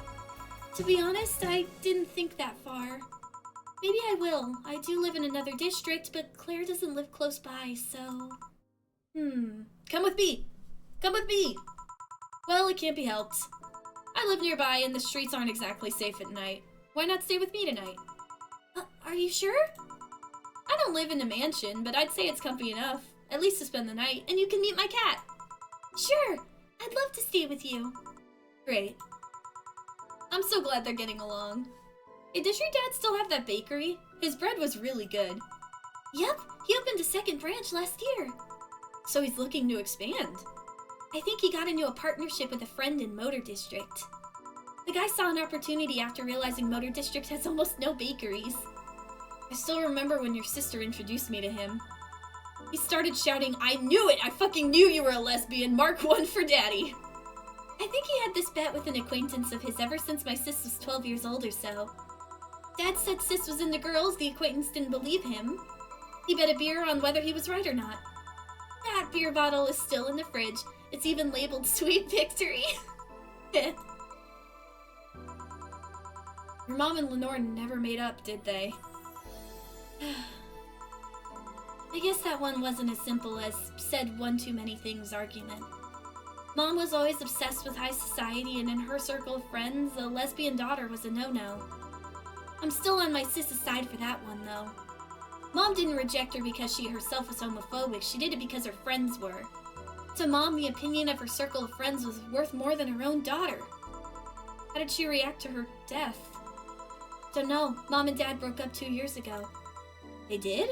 To be honest, I didn't think that far. Maybe I will. I do live in another district, but Claire doesn't live close by, so... Come with me! Come with me! Well, it can't be helped. I live nearby and the streets aren't exactly safe at night. Why not stay with me tonight? Are you sure? I don't live in a mansion, but I'd say it's comfy enough. At least to spend the night, and you can meet my cat. Sure, I'd love to stay with you. Great. I'm so glad they're getting along. Hey, does your dad still have that bakery? His bread was really good. Yep, he opened a second branch last year. So he's looking to expand. I think he got into a partnership with a friend in Motor District. The guy saw an opportunity after realizing Motor District has almost no bakeries. I still remember when your sister introduced me to him. He started shouting, "I knew it! I fucking knew you were a lesbian! Mark 1 for daddy!" I think he had this bet with an acquaintance of his ever since my sis was 12 years old or so. Dad said sis was into girls, the acquaintance didn't believe him. He bet a beer on whether he was right or not. That beer bottle is still in the fridge. It's even labeled Sweet Victory. Your mom and Lenore never made up, did they? I guess that one wasn't as simple as said one too many things argument. Mom was always obsessed with high society, and in her circle of friends, a lesbian daughter was a no-no. I'm still on my sis's side for that one, though. Mom didn't reject her because she herself was homophobic, she did it because her friends were. To Mom, the opinion of her circle of friends was worth more than her own daughter. How did she react to her death? Don't know. Mom and Dad broke up 2 years ago. They did?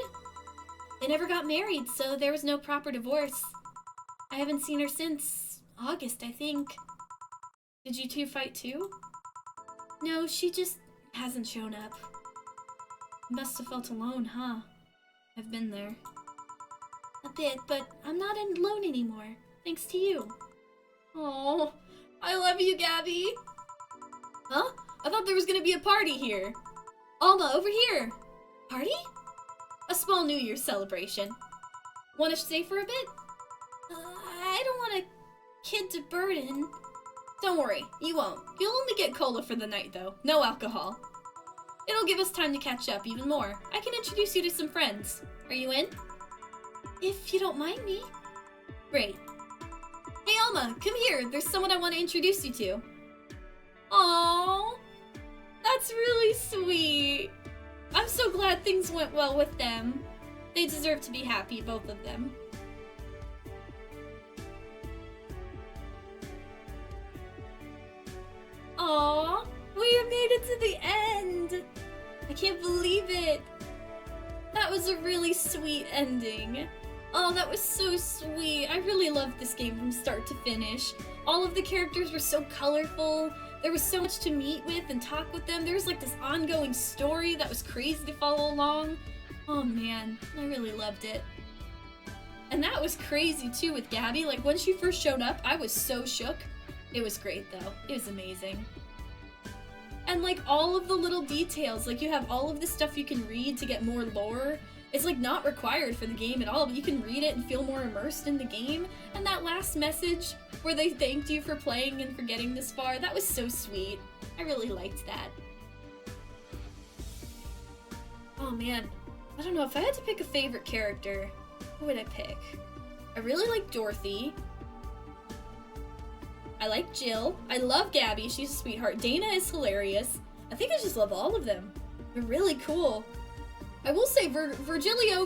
They never got married, so there was no proper divorce. I haven't seen her since August, I think. Did you two fight too? No, she just hasn't shown up. Must have felt alone, huh? I've been there. A bit, but I'm not alone anymore, thanks to you. Oh, I love you, Gaby. Huh? I thought there was gonna be a party here. Alma, over here. Party? A small New Year's celebration. Wanna stay for a bit? I don't want a kid to burden. Don't worry, you won't. You'll only get cola for the night, though. No alcohol. It'll give us time to catch up even more. I can introduce you to some friends. Are you in? If you don't mind me. Great. Hey, Alma, come here. There's someone I want to introduce you to. Aww. That's really sweet. I'm so glad things went well with them. They deserve to be happy, both of them. Aww, we have made it to the end. I can't believe it. That was a really sweet ending. Oh, that was so sweet. I really loved this game from start to finish. All of the characters were so colorful. There was so much to meet with and talk with them. There was like this ongoing story that was crazy to follow along. Oh man, I really loved it. And that was crazy too with Gaby. Like when she first showed up, I was so shook. It was great though. It was amazing. And like all of the little details, like you have all of this stuff you can read to get more lore. It's like not required for the game at all, but you can read it and feel more immersed in the game. And that last message where they thanked you for playing and for getting this far, that was so sweet. I really liked that. Oh man, I don't know, if I had to pick a favorite character, who would I pick? I really like Dorothy. I like Jill. I love Gaby, she's a sweetheart. Dana is hilarious. I think I just love all of them. They're really cool. I will say Virgilio,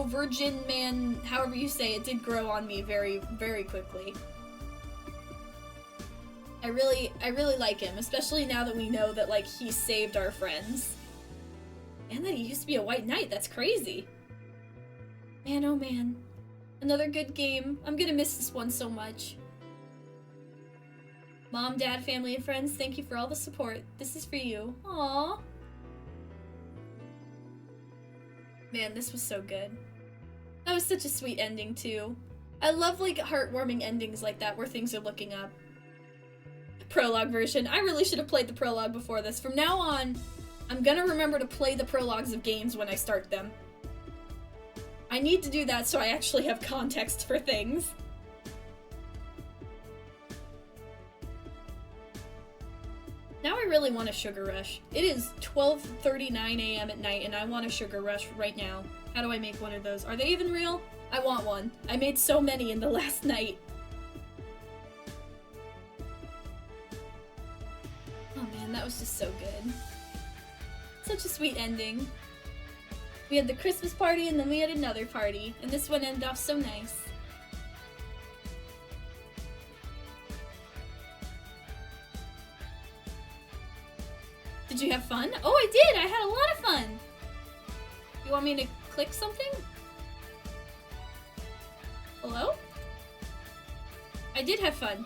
Virgin Man, however you say it, did grow on me very, very quickly. I really like him, especially now that we know that, like, he saved our friends. And that he used to be a white knight, that's crazy. Man, oh man. Another good game. I'm gonna miss this one so much. Mom, Dad, family, and friends, thank you for all the support. This is for you. Aww. Man, this was so good. That was such a sweet ending, too. I love, like, heartwarming endings like that where things are looking up. Prologue version. I really should have played the prologue before this. From now on, I'm gonna remember to play the prologues of games when I start them. I need to do that so I actually have context for things. Now I really want a sugar rush. It is 12:39 a.m. at night and I want a sugar rush right now. How do I make one of those? Are they even real? I want one. I made so many in the last night. and that was just so good. Such a sweet ending. We had the Christmas party, and then we had another party, and this one ended off so nice. Did you have fun? Oh, I did! I had a lot of fun! You want me to click something? Hello? I did have fun.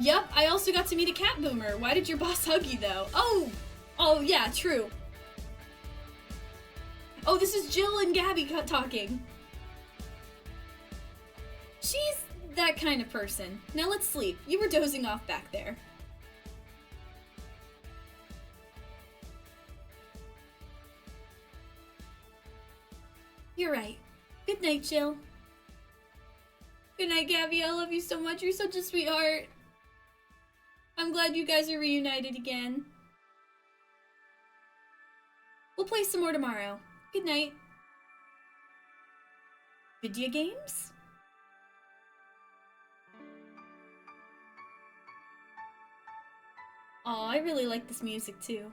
Yup, I also got to meet a cat boomer. Why did your boss hug you, though? Oh, yeah, true. Oh, this is Jill and Gaby talking. She's that kind of person. Now let's sleep. You were dozing off back there. You're right. Good night, Jill. Good night, Gaby. I love you so much. You're such a sweetheart. I'm glad you guys are reunited again. We'll play some more tomorrow. Good night. Video games? Aw, I really like this music too.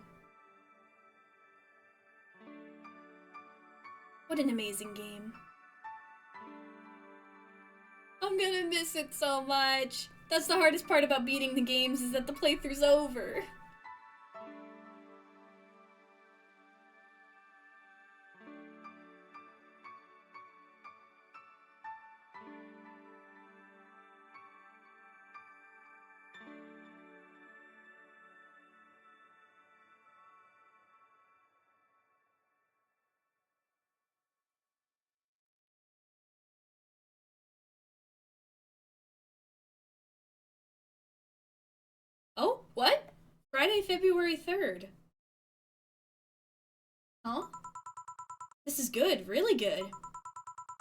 What an amazing game. I'm gonna miss it so much. That's the hardest part about beating the games, is that the playthrough's over. Oh, what? Friday, February 3rd. Huh? This is good, really good.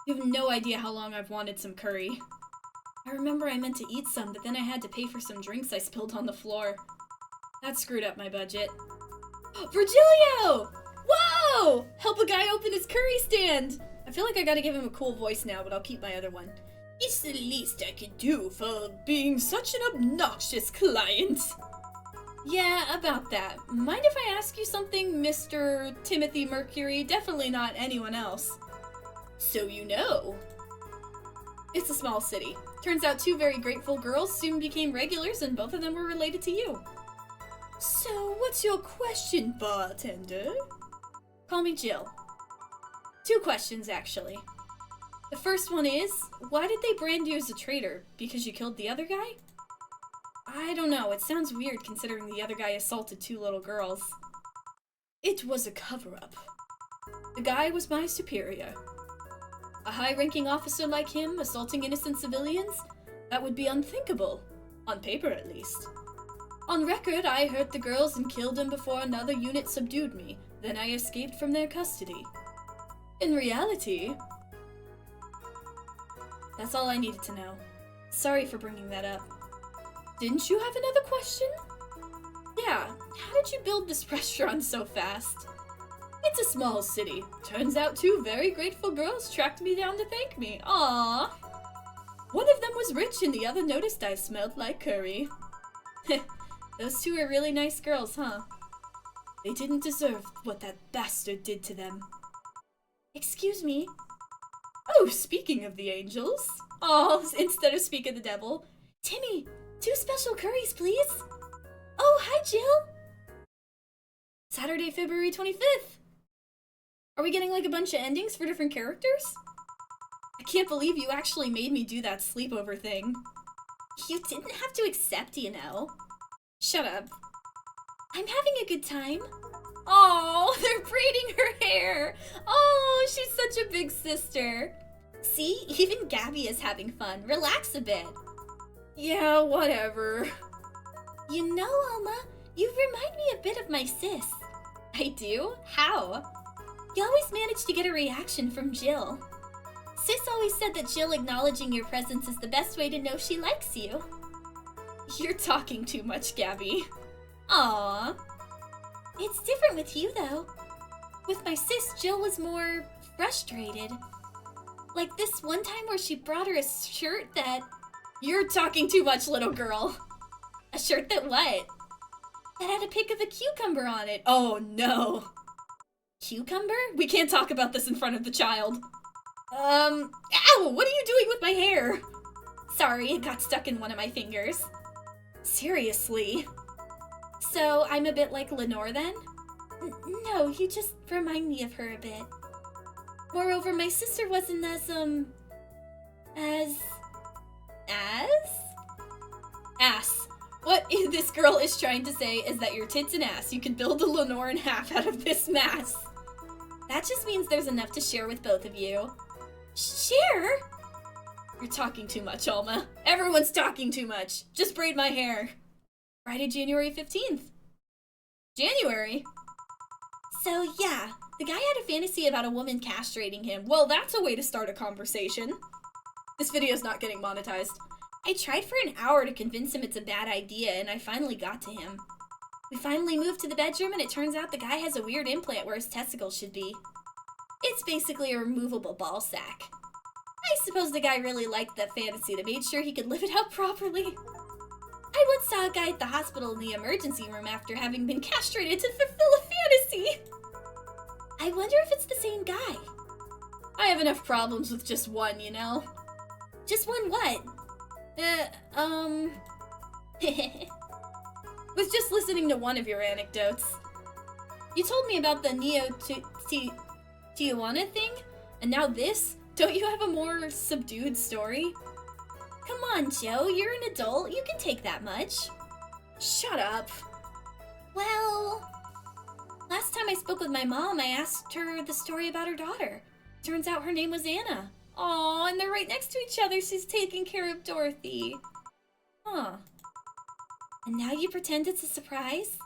You have no idea how long I've wanted some curry. I remember I meant to eat some, but then I had to pay for some drinks I spilled on the floor. That screwed up my budget. Virgilio! Whoa! Help a guy open his curry stand! I feel like I gotta give him a cool voice now, but I'll keep my other one. It's the least I could do for being such an obnoxious client. Yeah, about that. Mind if I ask you something, Mr. Timothy Mercury? Definitely not anyone else. So you know. It's a small city. Turns out two very grateful girls soon became regulars, and both of them were related to you. So, what's your question, bartender? Call me Jill. Two questions, actually. The first one is, why did they brand you as a traitor? Because you killed the other guy? I don't know, it sounds weird considering the other guy assaulted two little girls. It was a cover-up. The guy was my superior. A high-ranking officer like him assaulting innocent civilians? That would be unthinkable. On paper, at least. On record, I hurt the girls and killed them before another unit subdued me. Then I escaped from their custody. In reality... That's all I needed to know. Sorry for bringing that up. Didn't you have another question? Yeah, how did you build this restaurant so fast? It's a small city. Turns out two very grateful girls tracked me down to thank me. Aww. One of them was rich and the other noticed I smelled like curry. Those two are really nice girls, huh? They didn't deserve what that bastard did to them. Excuse me? Oh, speaking of the angels. Oh, instead of speak of the devil. Timmy, 2 special curries, please. Oh, hi, Jill. Saturday, February 25th. Are we getting like a bunch of endings for different characters? I can't believe you actually made me do that sleepover thing. You didn't have to accept, you know. Shut up. I'm having a good time. Oh, they're braiding her hair. Oh, she's such a big sister. See, even Gaby is having fun. Relax a bit. Yeah, whatever. You know, Alma, you remind me a bit of my sis. I do? How? You always manage to get a reaction from Jill. Sis always said that Jill acknowledging your presence is the best way to know she likes you. You're talking too much, Gaby. Aww. It's different with you, though. With my sis, Jill was more frustrated. Like this one time where she brought her a shirt that... You're talking too much, little girl. A shirt that what? that had a pic of a cucumber on it. Oh no. Cucumber? We can't talk about this in front of the child. Ow! What are you doing with my hair? Sorry, it got stuck in one of my fingers. Seriously. So, I'm a bit like Lenore then? No, you just remind me of her a bit. Moreover, my sister wasn't as... Ass. What this girl is trying to say is that your tits and ass, you can build a Lenore in half out of this mass. That just means there's enough to share with both of you. Share? You're talking too much, Alma. Everyone's talking too much. Just braid my hair. Friday, January 15th. January? So, yeah, the guy had a fantasy about a woman castrating him. Well, that's a way to start a conversation. This video's not getting monetized. I tried for an hour to convince him it's a bad idea, and I finally got to him. We finally moved to the bedroom, and it turns out the guy has a weird implant where his testicles should be. It's basically a removable ball sack. I suppose the guy really liked that fantasy that made sure he could live it out properly. I once saw a guy at the hospital in the emergency room after having been castrated to fulfill a fantasy. I wonder if it's the same guy. I have enough problems with just one, you know? Just one what? Was just listening to one of your anecdotes. You told me about the Tijuana thing, and now this? Don't you have a more subdued story? Come on, Joe, you're an adult. You can take that much. Shut up. Well, last time I spoke with my mom, I asked her the story about her daughter. Turns out her name was Anna. Aw, and they're right next to each other. She's taking care of Dorothy. Huh. And now you pretend it's a surprise?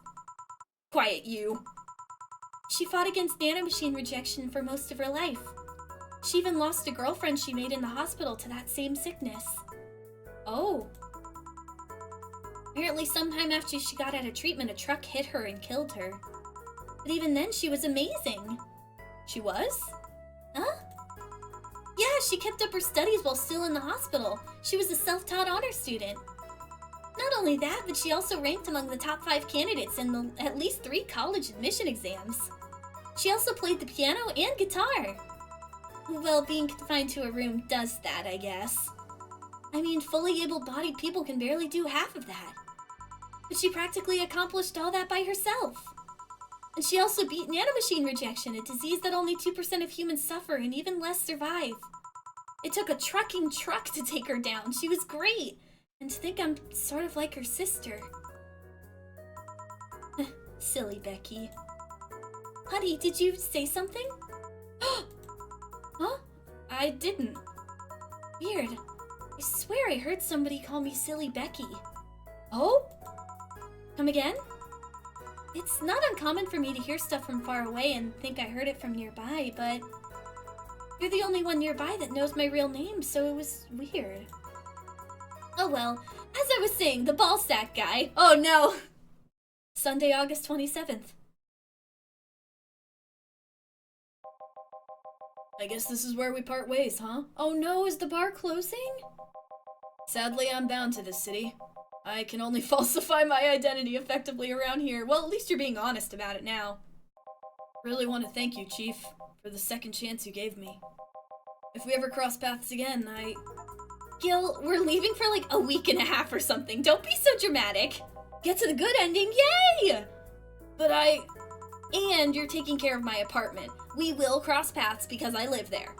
Quiet, you. She fought against nanomachine rejection for most of her life. She even lost a girlfriend she made in the hospital to that same sickness. Oh. Apparently sometime after she got out of treatment, a truck hit her and killed her. But even then, she was amazing. She was? Huh? Yeah, she kept up her studies while still in the hospital. She was a self-taught honor student. Not only that, but she also ranked among the top 5 candidates in at least 3 college admission exams. She also played the piano and guitar. Well, being confined to a room does that, I guess. I mean, fully able-bodied people can barely do half of that. But she practically accomplished all that by herself. And she also beat nanomachine rejection, a disease that only 2% of humans suffer and even less survive. It took a trucking truck to take her down. She was great. And to think I'm sort of like her sister. Silly Becky. Honey, did you say something? Huh? I didn't. Weird. I swear I heard somebody call me Silly Becky. Oh? Come again? It's not uncommon for me to hear stuff from far away and think I heard it from nearby, but you're the only one nearby that knows my real name, so it was weird. Oh well, as I was saying, the ball sack guy. Oh no! Sunday, August 27th. I guess this is where we part ways, huh? Oh no, is the bar closing? Sadly, I'm bound to this city. I can only falsify my identity effectively around here. Well, at least you're being honest about it now. Really want to thank you, Chief, for the second chance you gave me. If we ever cross paths again, Gil, we're leaving for like a week and a half or something. Don't be so dramatic. Get to the good ending, yay! But and you're taking care of my apartment. We will cross paths because I live there.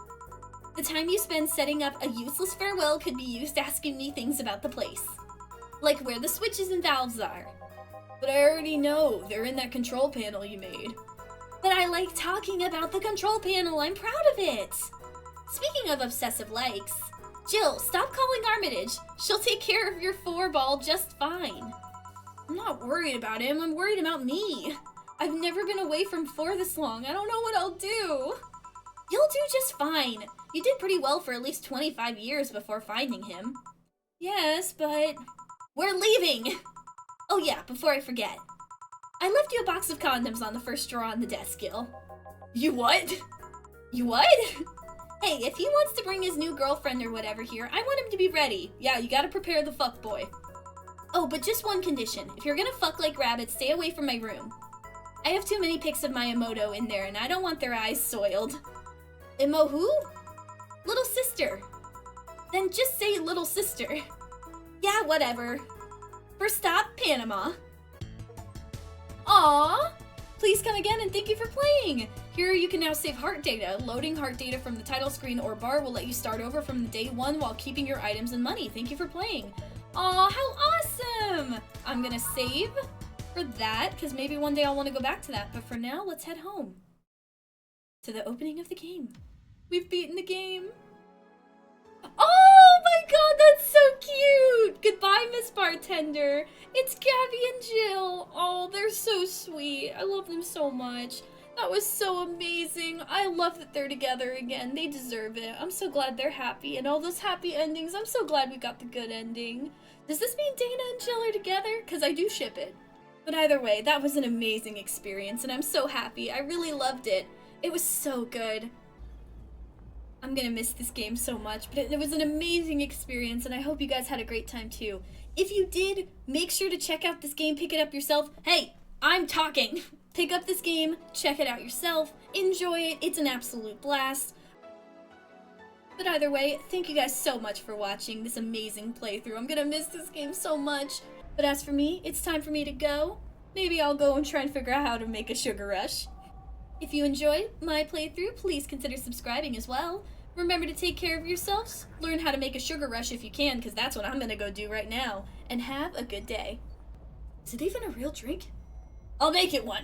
The time you spend setting up a useless farewell could be used asking me things about the place. Like where the switches and valves are. But I already know, they're in that control panel you made. But I like talking about the control panel, I'm proud of it! Speaking of obsessive likes, Jill, stop calling Armitage. She'll take care of your 4-ball just fine. I'm not worried about him, I'm worried about me. I've never been away from 4 this long, I don't know what I'll do. You'll do just fine. You did pretty well for at least 25 years before finding him. Yes, but we're leaving! Oh yeah, before I forget. I left you a box of condoms on the first drawer on the desk, Gil. You what? You what? Hey, if he wants to bring his new girlfriend or whatever here, I want him to be ready. Yeah, you gotta prepare the fuckboy. Oh, but just one condition. If you're gonna fuck like rabbits, stay away from my room. I have too many pics of my Emoto in there, and I don't want their eyes soiled. Emo who? Little sister. Then just say little sister. Yeah, whatever. First stop, Panama. Aww! Please come again and thank you for playing! Here you can now save heart data. Loading heart data from the title screen or bar will let you start over from day 1 while keeping your items and money. Thank you for playing. Aw, how awesome! I'm gonna save for that, because maybe one day I'll want to go back to that. But for now, let's head home. To the opening of the game. We've beaten the game. Oh my god, that's so cute! Goodbye, Miss Bartender. It's Gaby and Jill. Oh, they're so sweet. I love them so much. That was so amazing. I love that they're together again. They deserve it. I'm so glad they're happy. And all those happy endings, I'm so glad we got the good ending. Does this mean Dana and Jill are together? Because I do ship it. But either way, that was an amazing experience, and I'm so happy. I really loved it. It was so good. I'm gonna miss this game so much, but it was an amazing experience, and I hope you guys had a great time too. If you did, make sure to check out this game, pick it up yourself. Hey, I'm talking! Pick up this game, check it out yourself, enjoy it, it's an absolute blast. But either way, thank you guys so much for watching this amazing playthrough. I'm gonna miss this game so much. But as for me, it's time for me to go. Maybe I'll go and try and figure out how to make a sugar rush. If you enjoyed my playthrough, please consider subscribing as well. Remember to take care of yourselves, learn how to make a sugar rush if you can, because that's what I'm gonna go do right now, and have a good day. Is it even a real drink? I'll make it one.